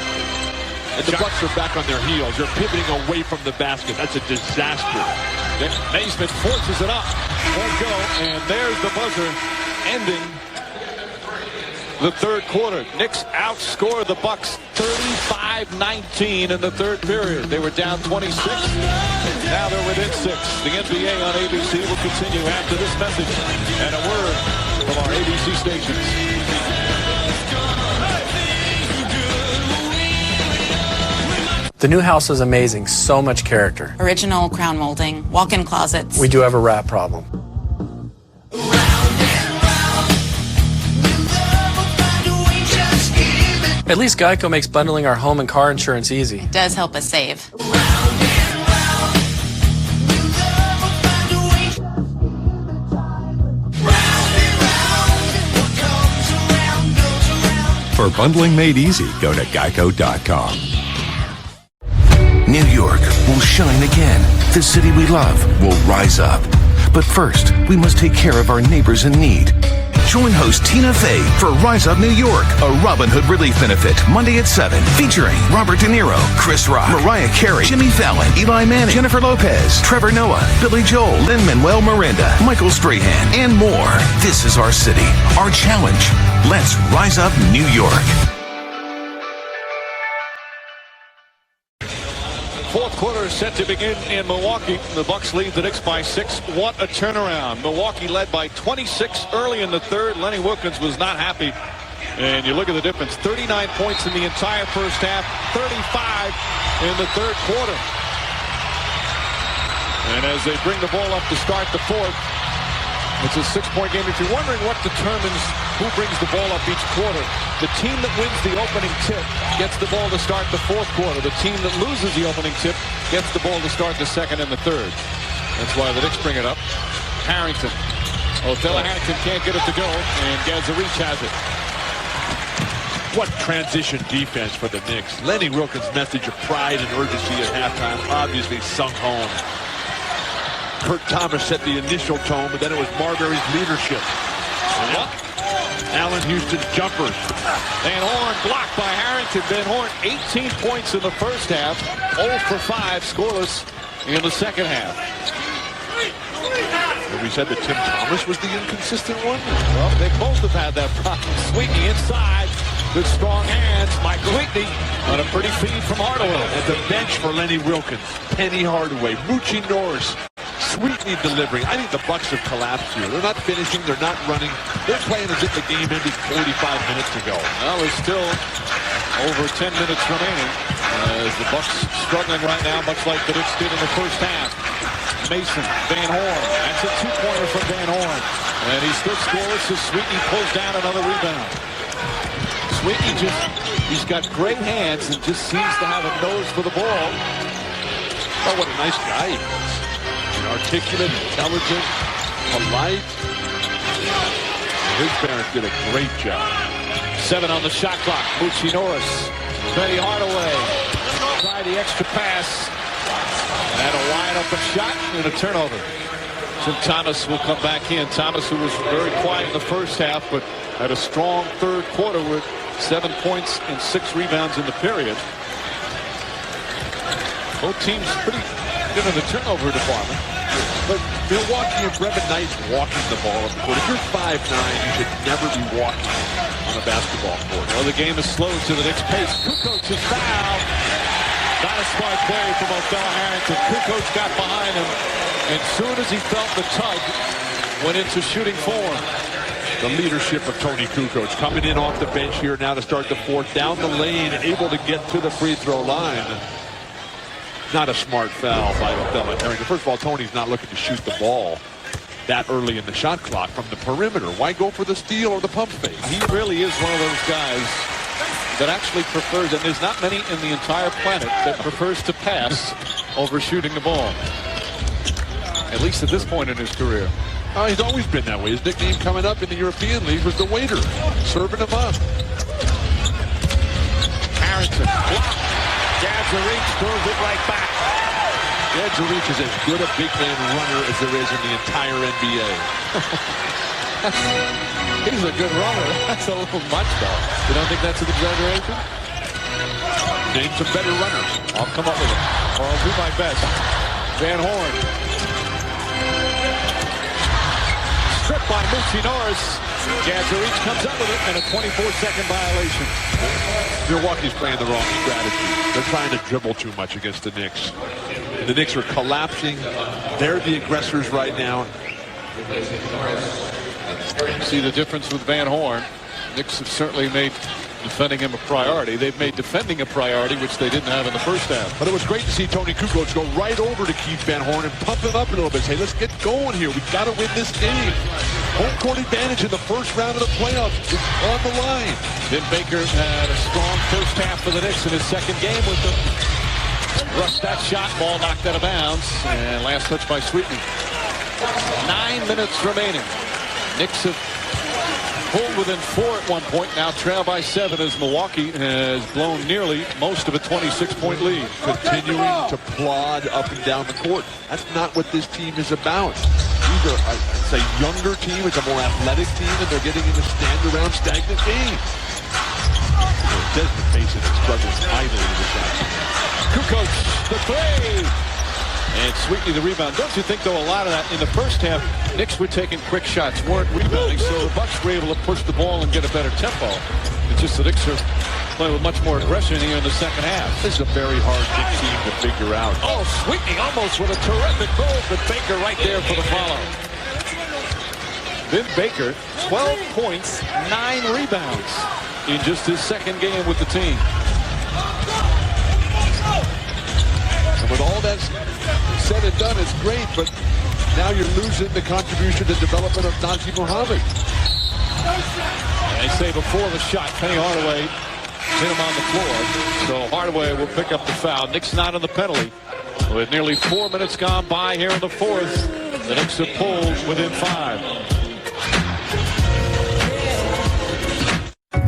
And the Bucks are back on their heels. They're pivoting away from the basket. That's a disaster. Naismith forces it up. Won't go. And there's the buzzer ending the third quarter. Knicks outscored the Bucks 35-19 in the third period. They were down 26. Now they're within 6. The NBA on ABC will continue after this message and a word from our ABC stations. The new house is amazing. So much character. Original crown molding, walk-in closets. We do have a rat problem. At least Geico makes bundling our home and car insurance easy. Does help us save. For bundling made easy, go to geico.com. New York will shine again. The city we love will rise up. But first, we must take care of our neighbors in need. Join host Tina Fey for Rise Up New York, a Robin Hood relief benefit, Monday at 7, featuring Robert De Niro, Chris Rock, Mariah Carey, Jimmy Fallon, Eli Manning, Jennifer Lopez, Trevor Noah, Billy Joel, Lin-Manuel Miranda, Michael Strahan, and more. This is our city, our challenge. Let's rise up New York. Fourth quarter is set to begin in Milwaukee. The Bucks lead the Knicks by 6. What a turnaround. Milwaukee led by 26 early in the third. Lenny Wilkins was not happy. And you look at the difference. 39 points in the entire first half. 35 in the third quarter. And as they bring the ball up to start the fourth, it's a 6-point game. If you're wondering what determines who brings the ball up each quarter, the team that wins the opening tip gets the ball to start the fourth quarter. The team that loses the opening tip gets the ball to start the second and the third. That's why the Knicks bring it up. Harrington. Othello Harrington can't get it to go, and Gazarich has it. What transition defense for the Knicks. Lenny Wilkins' message of pride and urgency at halftime obviously sunk home. Kurt Thomas set the initial tone, but then it was Marbury's leadership. Allen Houston's jumpers. Van Horn blocked by Harrington. Van Horn 18 points in the first half. 0 for 5 scoreless in the second half. And we said that Tim Thomas was the inconsistent one. Well, they both have had that problem. Sweetney inside. Good strong hands. Michael Sweetney on a pretty feed from Hardaway. At the bench for Lenny Wilkins. Penny Hardaway. Moochie Norris. Sweetney delivering. I think the Bucks have collapsed here. They're not finishing. They're not running. They're playing as if the game ended 45 minutes ago. Well, there's still over 10 minutes remaining. As the Bucks struggling right now, much like the Knicks did in the first half. Mason, Van Horn. That's a two-pointer from Van Horn. And he's still scoreless as Sweetney pulls down another rebound. Sweetney he's got great hands and just seems to have a nose for the ball. Oh, what a nice guy he is. Articulate, intelligent, polite. His parents did a great job. 7 on the shot clock. Moochie Norris. Penny Hardaway. Try the extra pass. And a wide open shot and a turnover. Jim Thomas will come back in. Thomas, who was very quiet in the first half, but had a strong third quarter with 7 points and 6 rebounds in the period. Both teams pretty good in the turnover department. But Milwaukee and Brevin Knight walking the ball up the court. If you're 5'9", you should never be walking on a basketball court. Well, the game is slowed to the next pace. Kukoc is fouled. Not a smart play from Othello Harrington. Kukoc got behind him, and soon as he felt the tug, went into shooting form. The leadership of Tony Kukoc coming in off the bench here now to start the fourth. Down the lane, able to get to the free throw line. Not a smart foul by Othello Harrington. First of all, Tony's not looking to shoot the ball that early in the shot clock from the perimeter. Why go for the steal or the pump fake? He really is one of those guys that actually prefers, and there's not many in the entire planet that prefers to pass over shooting the ball. At least at this point in his career. Oh, he's always been that way. His nickname coming up in the European League was the waiter, serving him up. Harrington blocked. Gazarich throws it right back. Gazarich is as good a big man runner as there is in the entire NBA. He's a good runner. That's a little much, though. You don't think that's an exaggeration? Name some better runners. I'll come up with it, or I'll do my best. Van Horn. Stripped by Moochie Norris. Gazarich comes up with it, and a 24-second violation. Milwaukee's playing the wrong strategy. They're trying to dribble too much against the Knicks. And the Knicks are collapsing. They're the aggressors right now. See the difference with Van Horn. Knicks have certainly made defending him a priority. They've made defending a priority, which they didn't have in the first half. But it was great to see Tony Kukoc go right over to Keith Van Horn and pump him up a little bit. Say, let's get going here. We've got to win this game. Home court advantage in the first round of the playoffs is on the line. Vin Baker had a strong first half for the Knicks in his second game with them. Rushed that shot, ball knocked out of bounds, and last touch by Sweetney. 9 minutes remaining. Knicks have pulled within 4 at one point, now trail by 7 as Milwaukee has blown nearly most of a 26-point lead. Continuing to plod up and down the court. That's not what this team is about. These Sixers are, I'd say, younger team. It's a more athletic team, and they're getting into stand-around stagnant games. Desmond Mason is struggling mightily with the shots. Kukoc, the three. And Sweet the rebound. Don't you think, though, a lot of that in the first half, Knicks were taking quick shots, weren't rebounding, so the Bucks were able to push the ball and get a better tempo. It's just the Knicks are playing with much more aggression here in the second half. This is a very hard Knicks team to figure out. Oh, Sweetney almost with a terrific goal, but Baker right there for the follow. Vin Baker, 12 points, 9 rebounds in just his second game with the team. And with all that said and done, it's great, but now you're losing the contribution to development of Najee Muhammad. And they say before the shot, Penny Hardaway hit him on the floor. So Hardaway will pick up the foul. Knicks not on the penalty. With nearly 4 minutes gone by here in the fourth, the Knicks have pulled within 5.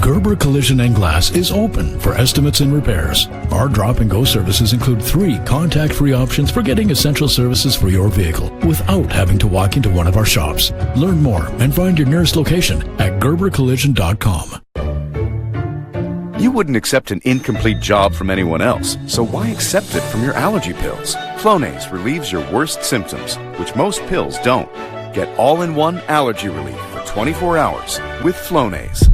Gerber Collision and Glass is open for estimates and repairs. Our drop-and-go services include 3 contact-free options for getting essential services for your vehicle without having to walk into one of our shops. Learn more and find your nearest location at GerberCollision.com. You wouldn't accept an incomplete job from anyone else, so why accept it from your allergy pills? Flonase relieves your worst symptoms, which most pills don't. Get all-in-one allergy relief for 24 hours with Flonase.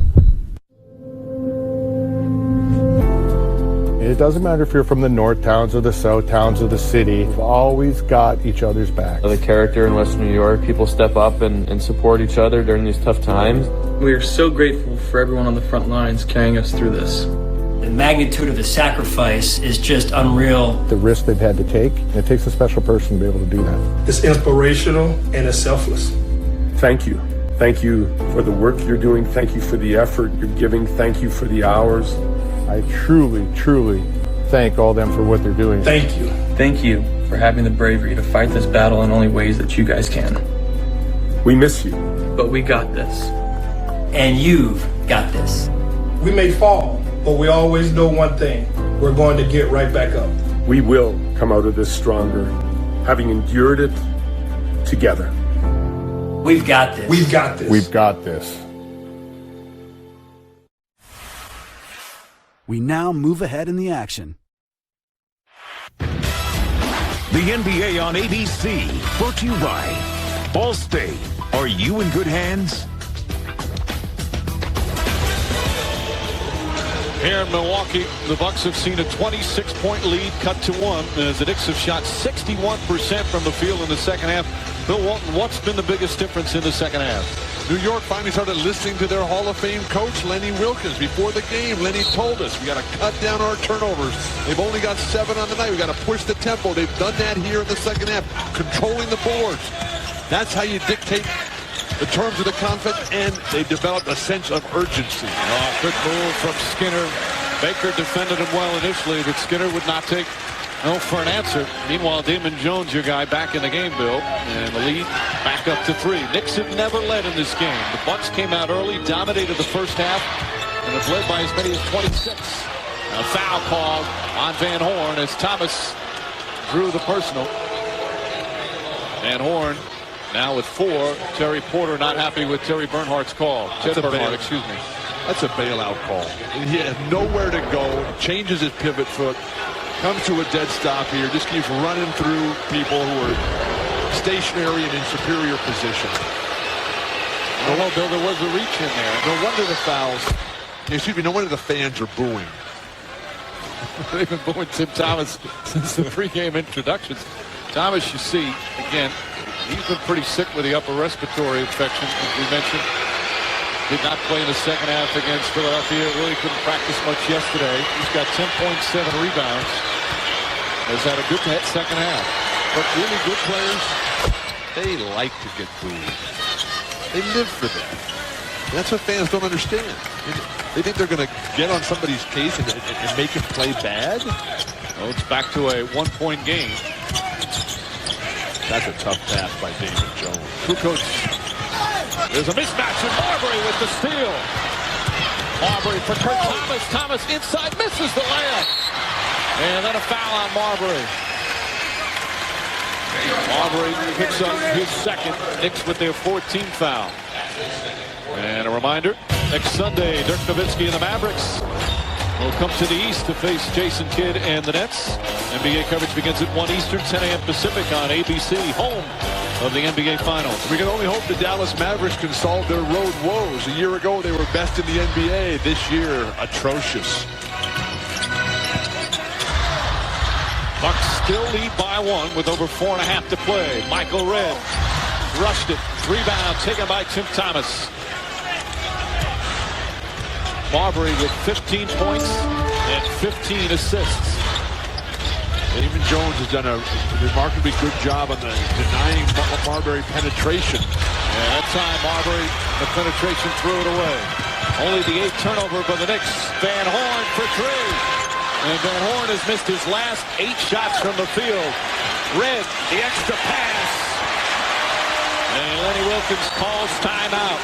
It doesn't matter if you're from the north towns or the south towns of the city. We've always got each other's backs. The character in Western New York, people step up and support each other during these tough times. We are so grateful for everyone on the front lines carrying us through this. The magnitude of the sacrifice is just unreal. The risk they've had to take, it takes a special person to be able to do that. It's inspirational and it's selfless. Thank you. Thank you for the work you're doing. Thank you for the effort you're giving. Thank you for the hours. I truly, truly thank all them for what they're doing. Thank you. Thank you for having the bravery to fight this battle in only ways that you guys can. We miss you. But we got this. And you've got this. We may fall, but we always know one thing. We're going to get right back up. We will come out of this stronger, having endured it together. We've got this. We've got this. We've got this. We now move ahead in the action. The NBA on ABC, brought to you by Ball State. Are you in good hands? Here in Milwaukee, the Bucks have seen a 26-point lead cut to 1 as the Knicks have shot 61% from the field in the second half. Bill Walton, what's been the biggest difference in the second half? New York finally started listening to their Hall of Fame coach, Lenny Wilkins. Before the game, Lenny told us, we got to cut down our turnovers. They've only got 7 on the night. We got to push the tempo. They've done that here in the second half, controlling the boards. That's how you dictate the terms of the conflict, and they developed a sense of urgency. Good move from Skinner. Baker defended him well initially, but Skinner would not take no for an answer. Meanwhile, Damon Jones, your guy, back in the game, Bill, and the lead back up to 3. Knicks have never led in this game. The Bucks came out early, dominated the first half, and have led by as many as 26. A foul called on Van Horn as Thomas drew the personal. Van Horn now with 4. Terry Porter not happy with Terry Bernhardt's call. That's a Bernhardt, bailout. excuse me. That's a bailout call. He has nowhere to go, changes his pivot foot, comes to a dead stop here, just keeps running through people who are stationary and in superior position. Well, Bill, there was a reach in there. No wonder the fouls. Excuse me, no wonder the fans are booing. They've been booing Tim Thomas since the pregame introductions. Thomas, you see, again, he's been pretty sick with the upper respiratory infection, as we mentioned. Did not play in the second half against Philadelphia. Really couldn't practice much yesterday. He's got 10.7 rebounds. Has had a good second half. But really good players, they like to get booed. They live for that. That's what fans don't understand. They think they're going to get on somebody's case and make him play bad. Well, it's back to a 1-point game. That's a tough pass by Damon Jones. Kukoc. There's a mismatch and Marbury with the steal. Marbury for Kurt Thomas. Thomas inside misses the layup. And then a foul on Marbury. Marbury picks up his second. Knicks with their 14th foul. And a reminder, next Sunday, Dirk Nowitzki and the Mavericks will come to the East to face Jason Kidd and the Nets. NBA coverage begins at 1 Eastern, 10 a.m. Pacific on ABC, home of the NBA Finals. We can only hope the Dallas Mavericks can solve their road woes. A year ago, they were best in the NBA. This year, atrocious. Bucks still lead by 1 with over 4.5 to play. Michael Redd rushed it. Rebound taken by Tim Thomas. Marbury with 15 points and 15 assists. Damon Jones has done a remarkably good job on denying Marbury penetration. And that time Marbury, the penetration, threw it away. Only the 8th turnover by the Knicks. Van Horn for 3. And Van Horn has missed his last 8 shots from the field. Redd, the extra pass. And Lenny Wilkins calls timeout.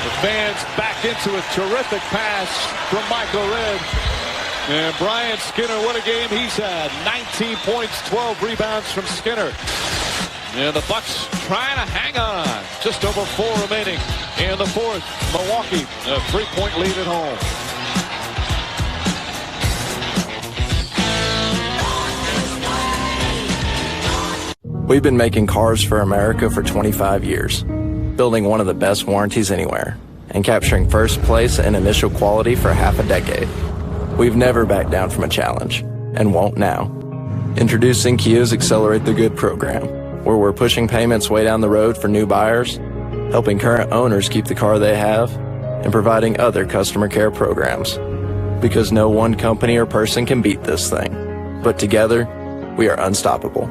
The fans back into a terrific pass from Michael Redd. And Brian Skinner, what a game he's had. 19 points, 12 rebounds from Skinner. And the Bucks trying to hang on. Just over 4 remaining in the 4th. Milwaukee, a 3-point lead at home. We've been making cars for America for 25 years, building one of the best warranties anywhere, and capturing first place in initial quality for half a decade. We've never backed down from a challenge, and won't now. Introducing Kia's Accelerate the Good program, where we're pushing payments way down the road for new buyers, helping current owners keep the car they have, and providing other customer care programs. Because no one company or person can beat this thing. But together, we are unstoppable.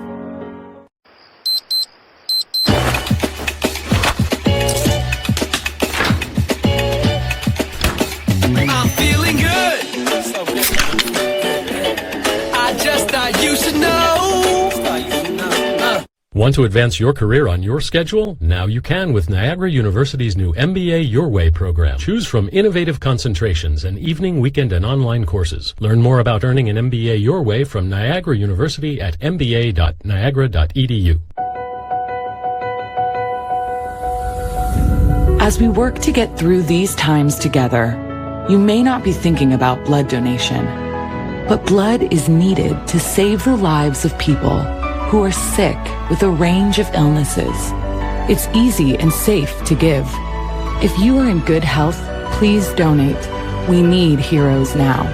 I'm feeling good. I just thought you should know. Want to advance your career on your schedule? Now you can with Niagara University's new MBA Your Way program. Choose from innovative concentrations and evening, weekend, and online courses. Learn more about earning an MBA Your Way from Niagara University at mba.niagara.edu. As we work to get through these times together, you may not be thinking about blood donation, but blood is needed to save the lives of people who are sick with a range of illnesses. It's easy and safe to give. If you are in good health, please donate. We need heroes now.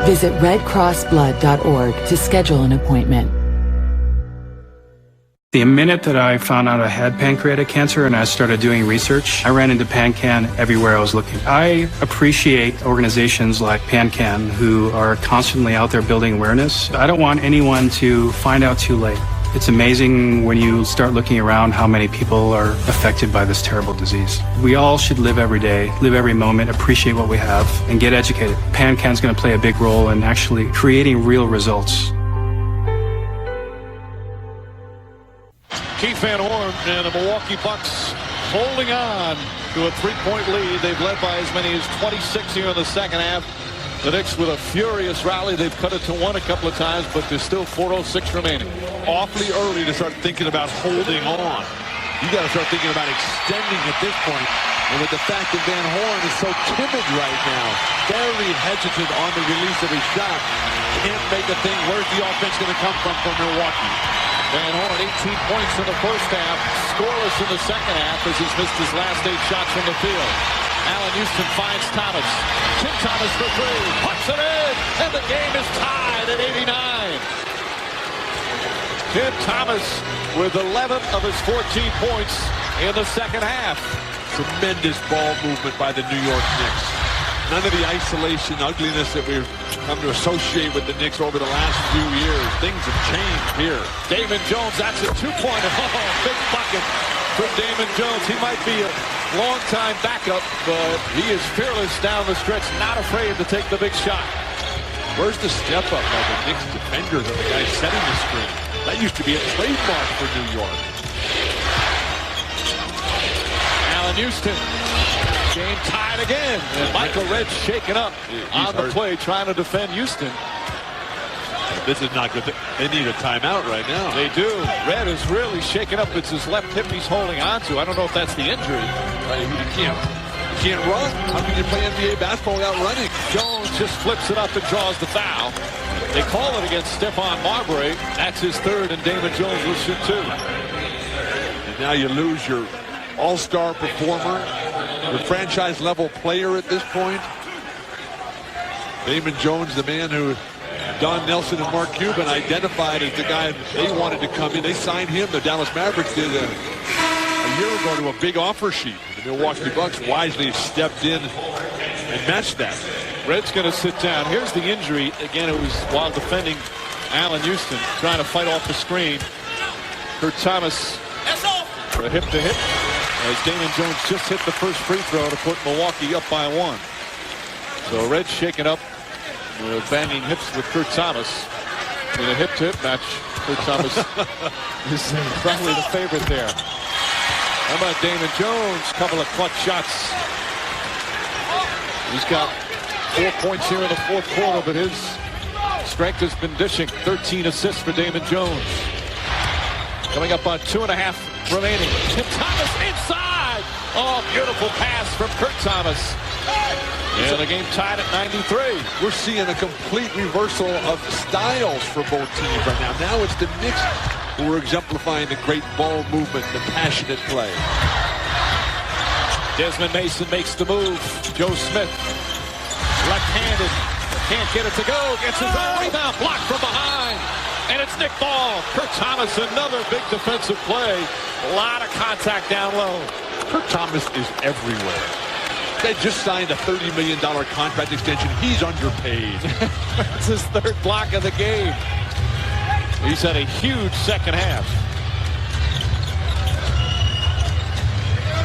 Visit redcrossblood.org to schedule an appointment. The minute that I found out I had pancreatic cancer and I started doing research, I ran into PanCan everywhere I was looking. I appreciate organizations like PanCan who are constantly out there building awareness. I don't want anyone to find out too late. It's amazing when you start looking around how many people are affected by this terrible disease. We all should live every day, live every moment, appreciate what we have, and get educated. PanCan's going to play a big role in actually creating real results. Keith Van Horn and the Milwaukee Bucks holding on to a 3-point lead. They've led by as many as 26 here in the second half. The Knicks with a furious rally. They've cut it to 1 a couple of times, but there's still 4:06 remaining. Awfully early to start thinking about holding on. You got to start thinking about extending at this point. And with the fact that Van Horn is so timid right now, very hesitant on the release of his shot, can't make a thing. Where's the offense going to come from Milwaukee? Van Horn, 18 points in the first half, scoreless in the second half as he's missed his last 8 shots from the field. Allen Houston finds Thomas. Tim Thomas for 3, puts it in, and the game is tied at 89. Tim Thomas with 11 of his 14 points in the second half. Tremendous ball movement by the New York Knicks. None of the isolation ugliness that we've come to associate with the Knicks over the last few years. Things have changed here. Damon Jones, that's a 2-pointer. Oh, big bucket for Damon Jones. He might be a long-time backup, but he is fearless down the stretch, not afraid to take the big shot. Where's the step up by the Knicks defenders and the guy setting the screen? That used to be a trademark for New York. Allen Houston. Game tied again. And Michael Redd shaken up on the play, trying to defend Houston. This is not good. They need a timeout right now. They do. Red is really shaken up. It's his left hip he's holding on to. I don't know if that's the injury. You can't run. How can you play NBA basketball without running? Jones just flips it up and draws the foul. They call it against Stephon Marbury. That's his third, and Damon Jones will shoot 2. And now you lose your all-star performer, your franchise-level player at this point. Damon Jones, the man who Don Nelson and Mark Cuban identified as the guy they wanted to come in. They signed him. The Dallas Mavericks did a year ago to a big offer sheet. The Milwaukee Bucks wisely stepped in and matched that. Red's going to sit down. Here's the injury. Again, it was while defending Allen Houston, trying to fight off the screen. Kurt Thomas, a hip-to-hip, as Damon Jones just hit the first free throw to put Milwaukee up by 1. So Red's shaken up, banging hips with Kurt Thomas in a hip-to-hip match. Kurt Thomas is probably the favorite there. How about Damon Jones? Couple of clutch shots. He's got 4 points here in the fourth quarter, but his strength has been dishing. 13 assists for Damon Jones. Coming up on 2.5 remaining. Tim Thomas inside. Oh, beautiful pass from Kurt Thomas. And the game tied at 93. We're seeing a complete reversal of styles for both teams right now. Now it's the Knicks who are exemplifying the great ball movement, the passionate play. Desmond Mason makes the move. Joe Smith, left-handed, can't get it to go. Gets his own rebound, blocked from behind. And it's Nick Ball. Kurt Thomas, another big defensive play. A lot of contact down low. Kurt Thomas is everywhere. They just signed a $30 million contract extension. He's underpaid. That's his third block of the game. He's had a huge second half.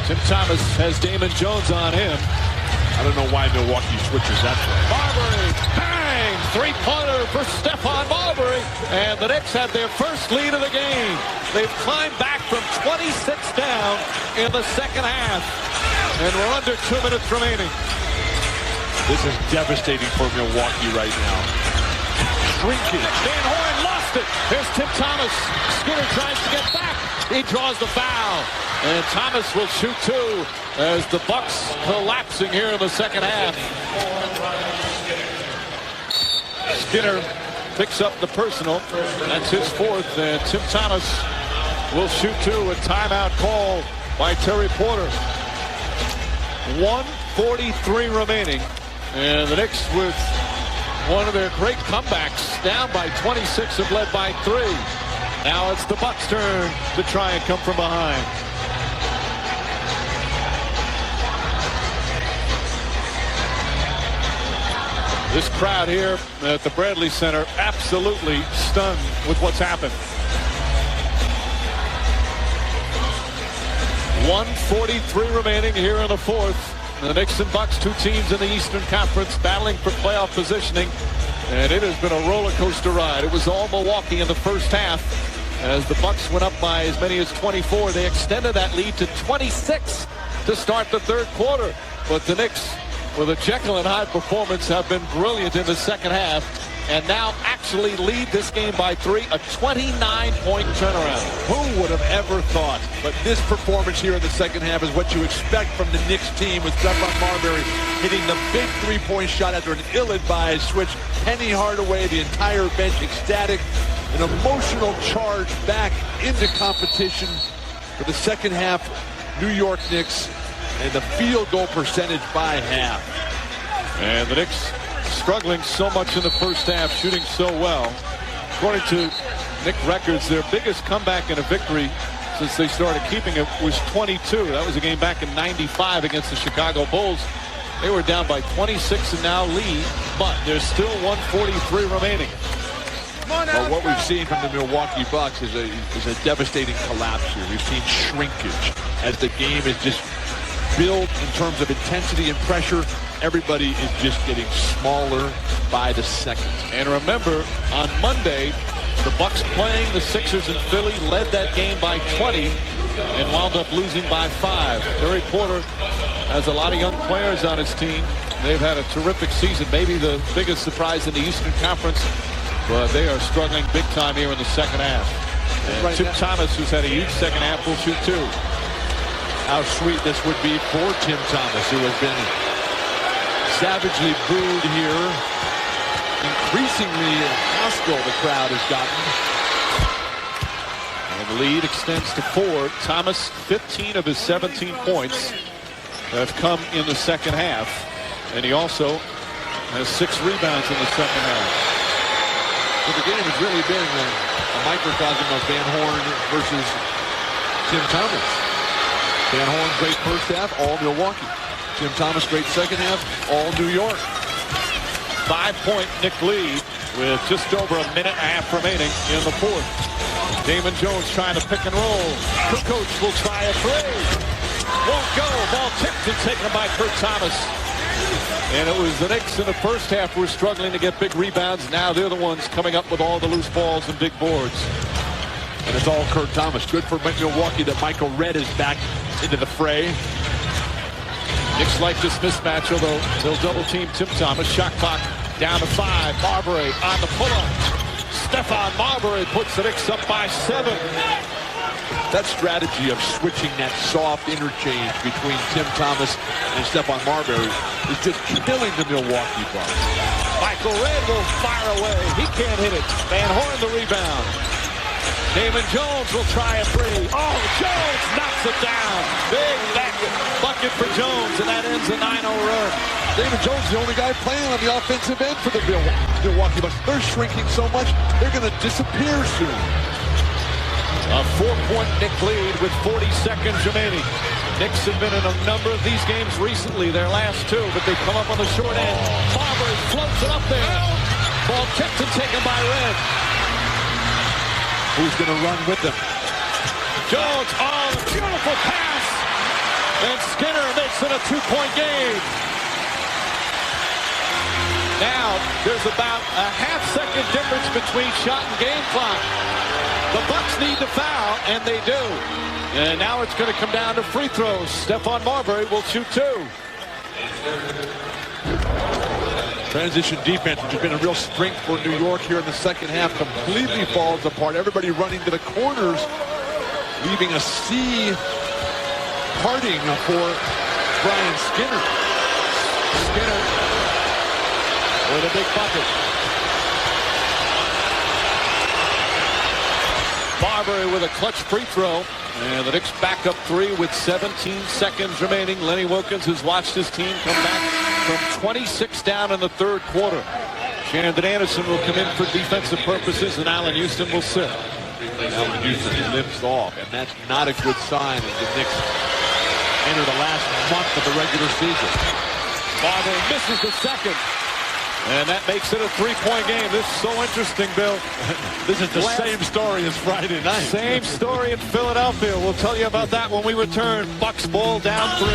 Tim Thomas has Damon Jones on him. I don't know why Milwaukee switches that way. Marbury, bang! Three-pointer for Stephon Marbury. And the Knicks have their first lead of the game. They've climbed back from 26 down in the second half. And we're under 2 minutes remaining. This is devastating for Milwaukee right now. Shrinkage. Van Horn lost it. Here's Tim Thomas. Skinner tries to get back. He draws the foul. And Thomas will shoot 2 as the Bucks collapsing here in the second half. Skinner picks up the personal. That's his fourth. And Tim Thomas will shoot 2. A timeout call by Terry Porter. 1:43 remaining. And the Knicks with one of their great comebacks, down by 26 and led by 3. Now it's the Bucks' turn to try and come from behind. This crowd here at the Bradley Center absolutely stunned with what's happened. 1:43 remaining here in the fourth. The Knicks and Bucks, 2 teams in the Eastern Conference battling for playoff positioning. And it has been a roller coaster ride. It was all Milwaukee in the first half. As the Bucks went up by as many as 24, they extended that lead to 26 to start the third quarter. But the Knicks, with a Jekyll and Hyde performance, have been brilliant in the second half. And now actually lead this game by 3, a 29-point turnaround. Who would have ever thought? But this performance here in the second half is what you expect from the Knicks team, with Stephon Marbury hitting the big three-point shot after an ill-advised switch. Penny Hardaway, the entire bench ecstatic. An emotional charge back into competition for the second half. New York Knicks, and the field goal percentage by half. And the Knicks struggling so much in the first half, shooting so well. According to Knick records, their biggest comeback in a victory since they started keeping it was 22. That was a game back in 95 against the Chicago Bulls. They were down by 26 and now lead, but there's still 1:43 remaining. Well, what we've seen from the Milwaukee Bucks is a devastating collapse here. We've seen shrinkage as the game is just built in terms of intensity and pressure. Everybody is just getting smaller by the second. And remember, on Monday, the Bucks playing the Sixers in Philly led that game by 20 and wound up losing by 5. Terry Porter has a lot of young players on his team. They've had a terrific season. Maybe the biggest surprise in the Eastern Conference but they are struggling big time here in the second half. And Right Tim now, Thomas, who's had a huge second half, will shoot 2. how sweet this would be for Tim Thomas, who has been savagely booed here. Increasingly hostile the crowd has gotten. And the lead extends to 4. Thomas, 15 of his 17 points have come in the second half. And he also has 6 rebounds in the second half. So the game has really been a microcosm of Van Horn versus Tim Thomas. Van Horn, great first half, all Milwaukee. Tim Thomas, great second half, all New York. 5-point Knick lead with just over a minute and a half remaining in the fourth. Damon Jones trying to pick and roll. Kukoc will try a 3. Won't go. Ball tipped and taken by Kurt Thomas. And it was the Knicks in the first half who were struggling to get big rebounds. Now they're the ones coming up with all the loose balls and big boards. And it's all Kurt Thomas. Good for Milwaukee that Michael Redd is back into the fray. Knicks like this mismatch, although they'll double team Tim Thomas. Shot clock down to 5. Marbury on the pull-up. Stephon Marbury puts the Knicks up by 7. That strategy of switching that soft interchange between Tim Thomas and Stephon Marbury is just killing the Milwaukee Bucks. Michael Redd will fire away. He can't hit it. Van Horn the rebound. Damon Jones will try a 3. Oh, Jones knocks it down. Big bucket for Jones, and that ends a 9-0 run. Damon Jones is the only guy playing on the offensive end for the Milwaukee Bucks. They're shrinking so much, they're going to disappear soon. A 4-point Knick lead with 40 seconds remaining. Knicks have been in a number of these games recently, their last 2, but they come up on the short end. Marbury floats it up there. Ball kept and taken by Redd. Who's going to run with them? Jones, oh, beautiful pass. And Skinner makes it a 2-point game. Now, there's about a half-second difference between shot and game clock. The Bucks need to foul, and they do. And now it's going to come down to free throws. Stephon Marbury will shoot 2. Transition defense, which has been a real strength for New York here in the second half, completely falls apart. Everybody running to the corners, leaving a sea parting for Brian Skinner. Skinner with a big bucket. Marbury with a clutch free throw. And the Knicks back up 3 with 17 seconds remaining. Lenny Wilkins has watched his team come back from 26 down in the third quarter. Shandon Anderson will come in for defensive purposes, and Allen Houston will sit. Allen Houston limps off, and that's not a good sign as the Knicks enter the last month of the regular season. Marbury misses the second. And that makes it a 3-point game. This is so interesting, Bill. This is the same story as Friday night. Same story in Philadelphia. We'll tell you about that when we return. Bucks ball down 3.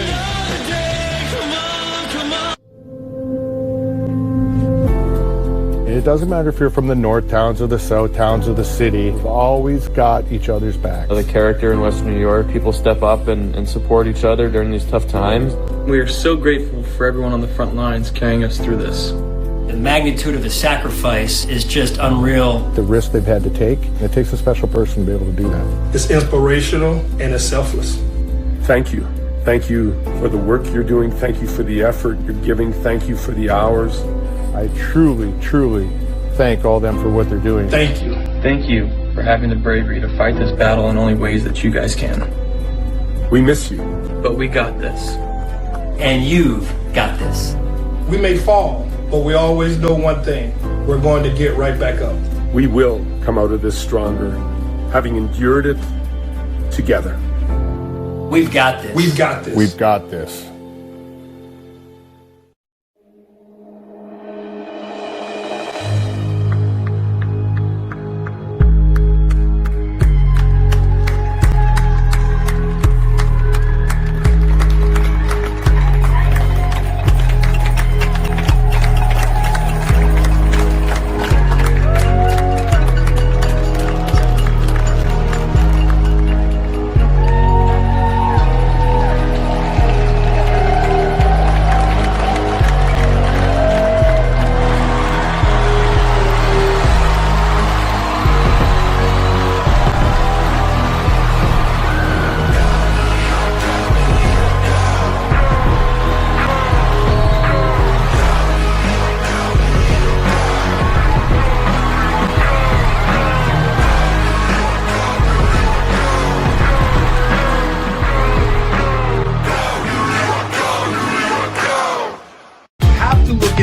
It doesn't matter if you're from the north towns or the south towns or the city. We've always got each other's backs. The character in Western New York, people step up and support each other during these tough times. We are so grateful for everyone on the front lines carrying us through this. The magnitude of the sacrifice is just unreal. The risk they've had to take, it takes a special person to be able to do that. It's inspirational and it's selfless. Thank you. Thank you for the work you're doing. Thank you for the effort you're giving. Thank you for the hours. I truly, truly thank all them for what they're doing. Thank you. Thank you for having the bravery to fight this battle in only ways that you guys can. We miss you. But we got this. And you've got this. We may fall, but we always know one thing. We're going to get right back up. We will come out of this stronger, having endured it together. We've got this. We've got this. We've got this.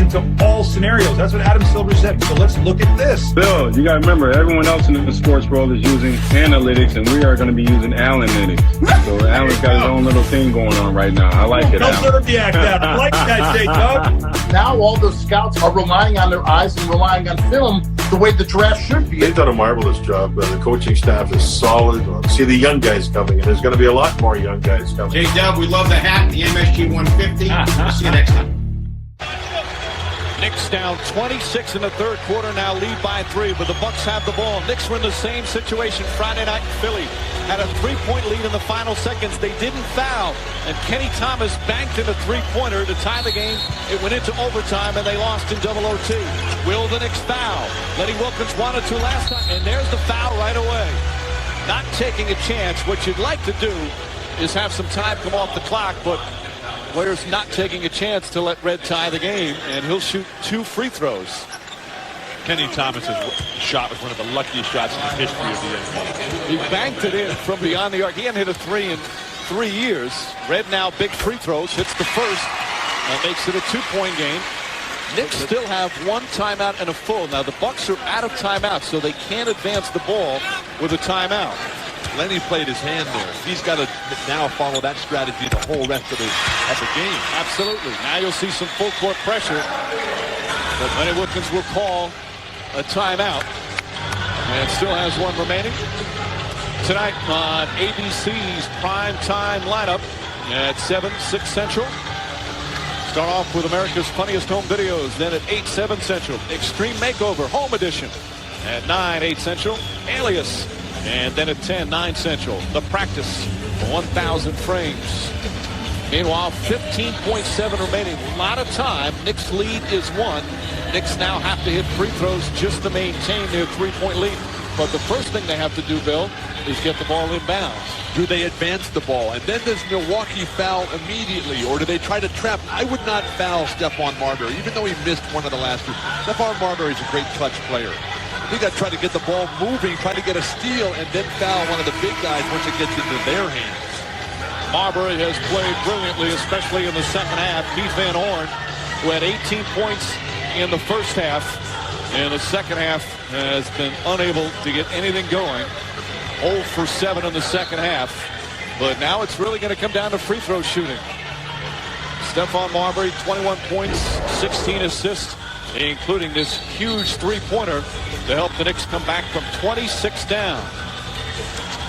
into all scenarios. That's what Adam Silver said. So let's look at this. Bill, you got to remember, everyone else in the sports world is using analytics, and we are going to be using Alan-lytics. So Alan's got his own little thing going on right now. I like it, Don't Alan. Zerbiak that. I like that, Doug. Now all the scouts are relying on their eyes and relying on film the way the draft should be. They've done a marvelous job. The coaching staff is solid. See the young guys coming, and there's going to be a lot more young guys coming. J-Dub, we love the hat, the MSG 150. We'll see you next time. Knicks down 26 in the third quarter, now lead by 3, but the Bucks have the ball. Knicks were in the same situation Friday night in Philly. Had a 3-point lead in the final seconds. They didn't foul, and Kenny Thomas banked in a 3-pointer to tie the game. It went into overtime, and they lost in double OT. Will the Knicks foul? Lenny Wilkins wanted to last time, and there's the foul right away. Not taking a chance. What you'd like to do is have some time come off the clock, but players not taking a chance to let Red tie the game, and he'll shoot 2 free throws. Kenny Thomas's shot was one of the luckiest shots in the history of the NBA. He banked it in from beyond the arc. He hadn't hit a 3 in 3 years. Red now big free throws, hits the first, and makes it a 2-point game. Knicks still have 1 timeout and a full. Now the Bucks are out of timeout, so they can't advance the ball with a timeout. Lenny played his hand there. He's got to now follow that strategy the whole rest of the game. Absolutely. Now you'll see some full court pressure, but Lenny Wilkins will call a timeout, and still has 1 remaining. Tonight on ABC's prime time lineup at 7, 6 Central. Start off with America's Funniest Home Videos, then at 8, 7 Central. Extreme Makeover, Home Edition. At 9, 8 Central. Alias. And then at 10, 9 Central. The Practice, 1,000 frames. Meanwhile, 15.7 remaining. A lot of time. Knicks lead is 1. Knicks now have to hit free throws just to maintain their 3-point lead. But the first thing they have to do, Bill, is get the ball inbounds. Do they advance the ball? And then does Milwaukee foul immediately? Or do they try to trap? I would not foul Stephon Marbury, even though he missed one of the last 2. Stephon Marbury is a great clutch player. They got to try to get the ball moving, try to get a steal, and then foul one of the big guys once it gets into their hands. Marbury has played brilliantly, especially in the second half. Keith Van Horn, who had 18 points in the first half, in the second half has been unable to get anything going. 0 for 7 in the second half. But now it's really going to come down to free throw shooting. Stephon Marbury, 21 points, 16 assists, including this huge 3-pointer to help the Knicks come back from 26 down.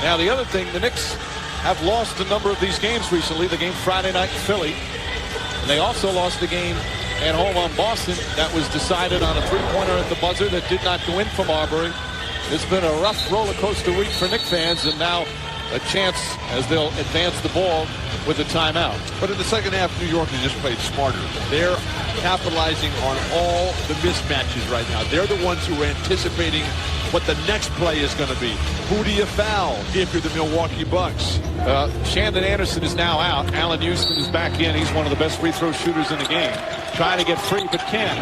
Now the other thing, the Knicks have lost a number of these games recently. The game Friday night in Philly. And they also lost the game at home on Boston that was decided on a 3-pointer at the buzzer that did not go in for Marbury. It's been a rough roller coaster week for Knicks fans, and now a chance as they'll advance the ball with a timeout. But in the second half, New York has just played smarter. They're capitalizing on all the mismatches right now. They're the ones who are anticipating what the next play is going to be. Who do you foul if you're the Milwaukee Bucks? Shandon Anderson is now out. Allen Houston is back in. He's one of the best free throw shooters in the game. Trying to get free, but can't.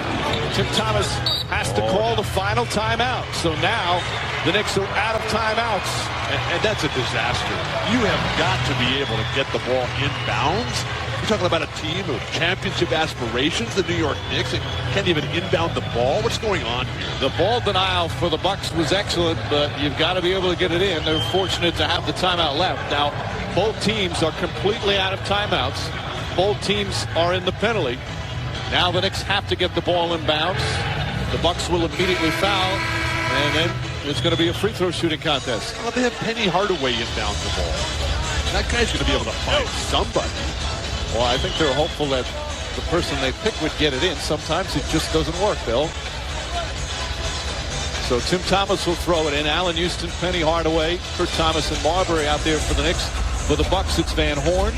Tim Thomas has to call the final timeout. So now the Knicks are out of timeouts. And that's a disaster. You have got to be able to get the ball inbounds. You're talking about a team with championship aspirations, the New York Knicks, and can't even inbound the ball. What's going on here? The ball denial for the Bucks was excellent, but you've got to be able to get it in. They're fortunate to have the timeout left. Now, both teams are completely out of timeouts. Both teams are in the penalty. Now the Knicks have to get the ball inbounds. The Bucks will immediately foul, and then it's going to be a free throw shooting contest. Well, they have Penny Hardaway inbound the ball. That guy's going to be able to find somebody. Well, I think they're hopeful that the person they pick would get it in. Sometimes it just doesn't work, Bill. So Tim Thomas will throw it in. Allen Houston, Penny Hardaway, Kurt Thomas, and Marbury out there for the Knicks. For the Bucks, it's Van Horn,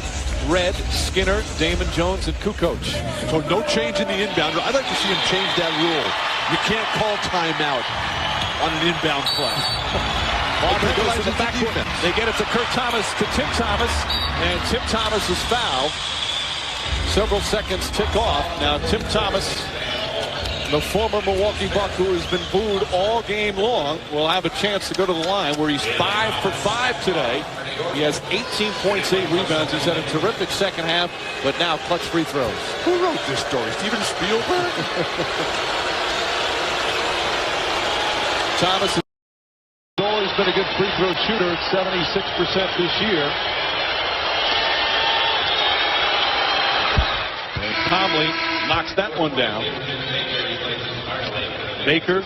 Red, Skinner, Damon Jones, and Kukoc. So no change in the inbound. I'd like to see him change that rule. You can't call timeout on an inbound play. Marbury goes to the backcourt. They get it to Kurt Thomas, to Tim Thomas, and Tim Thomas is fouled. Several seconds tick off. Now Tim Thomas The former Milwaukee Buck, who has been booed all game long, will have a chance to go to the line where he's 5 for 5 today. He has 18 points, 8 rebounds. He's had a terrific second half, but now clutch free throws. Who wrote this story? Steven Spielberg? Thomas has always been a good free throw shooter at 76% this year. And Conley knocks that one down. Baker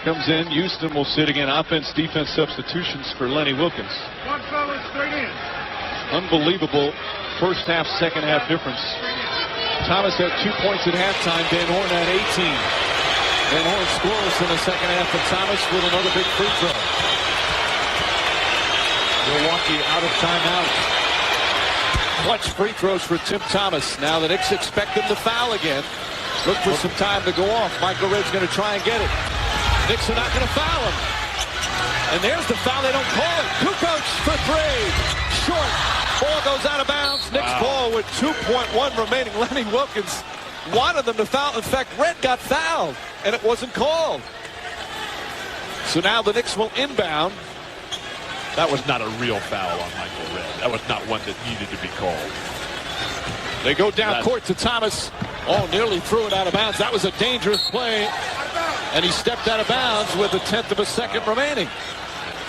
comes in. Houston will sit again. Offense-defense substitutions for Lenny Wilkins. Unbelievable first half, second half difference. Thomas had 2 points at halftime. Van Horn had 18. Van Horn scoreless in the second half, and Thomas with another big free throw. Milwaukee out of timeout. Clutch free throws for Tim Thomas. Now the Knicks expect him to foul again. Look for some time to go off. Michael Redd's going to try and get it. Knicks are not going to foul him. And there's the foul. They don't call it. Kukoc for 3. Short. Ball goes out of bounds. Knicks ball with 2.1 remaining. Lenny Wilkins wanted them to foul. In fact, Redd got fouled, and it wasn't called. So now the Knicks will inbound. That was not a real foul on Michael Redd. That was not one that needed to be called. They go down court to Thomas. Oh, nearly threw it out of bounds. That was a dangerous play. And he stepped out of bounds with 1/10 of a second remaining.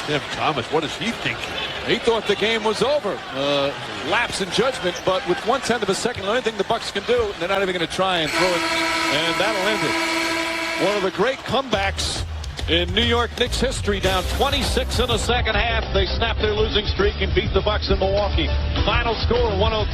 Tim Thomas, what is he thinking? He thought the game was over. Lapse in judgment, but with 1/10 of a second, the only thing the Bucks can do, they're not even going to try and throw it. And that'll end it. One of the great comebacks in New York Knicks history, down 26 in the second half. They snapped their losing streak and beat the Bucks in Milwaukee. Final score 103.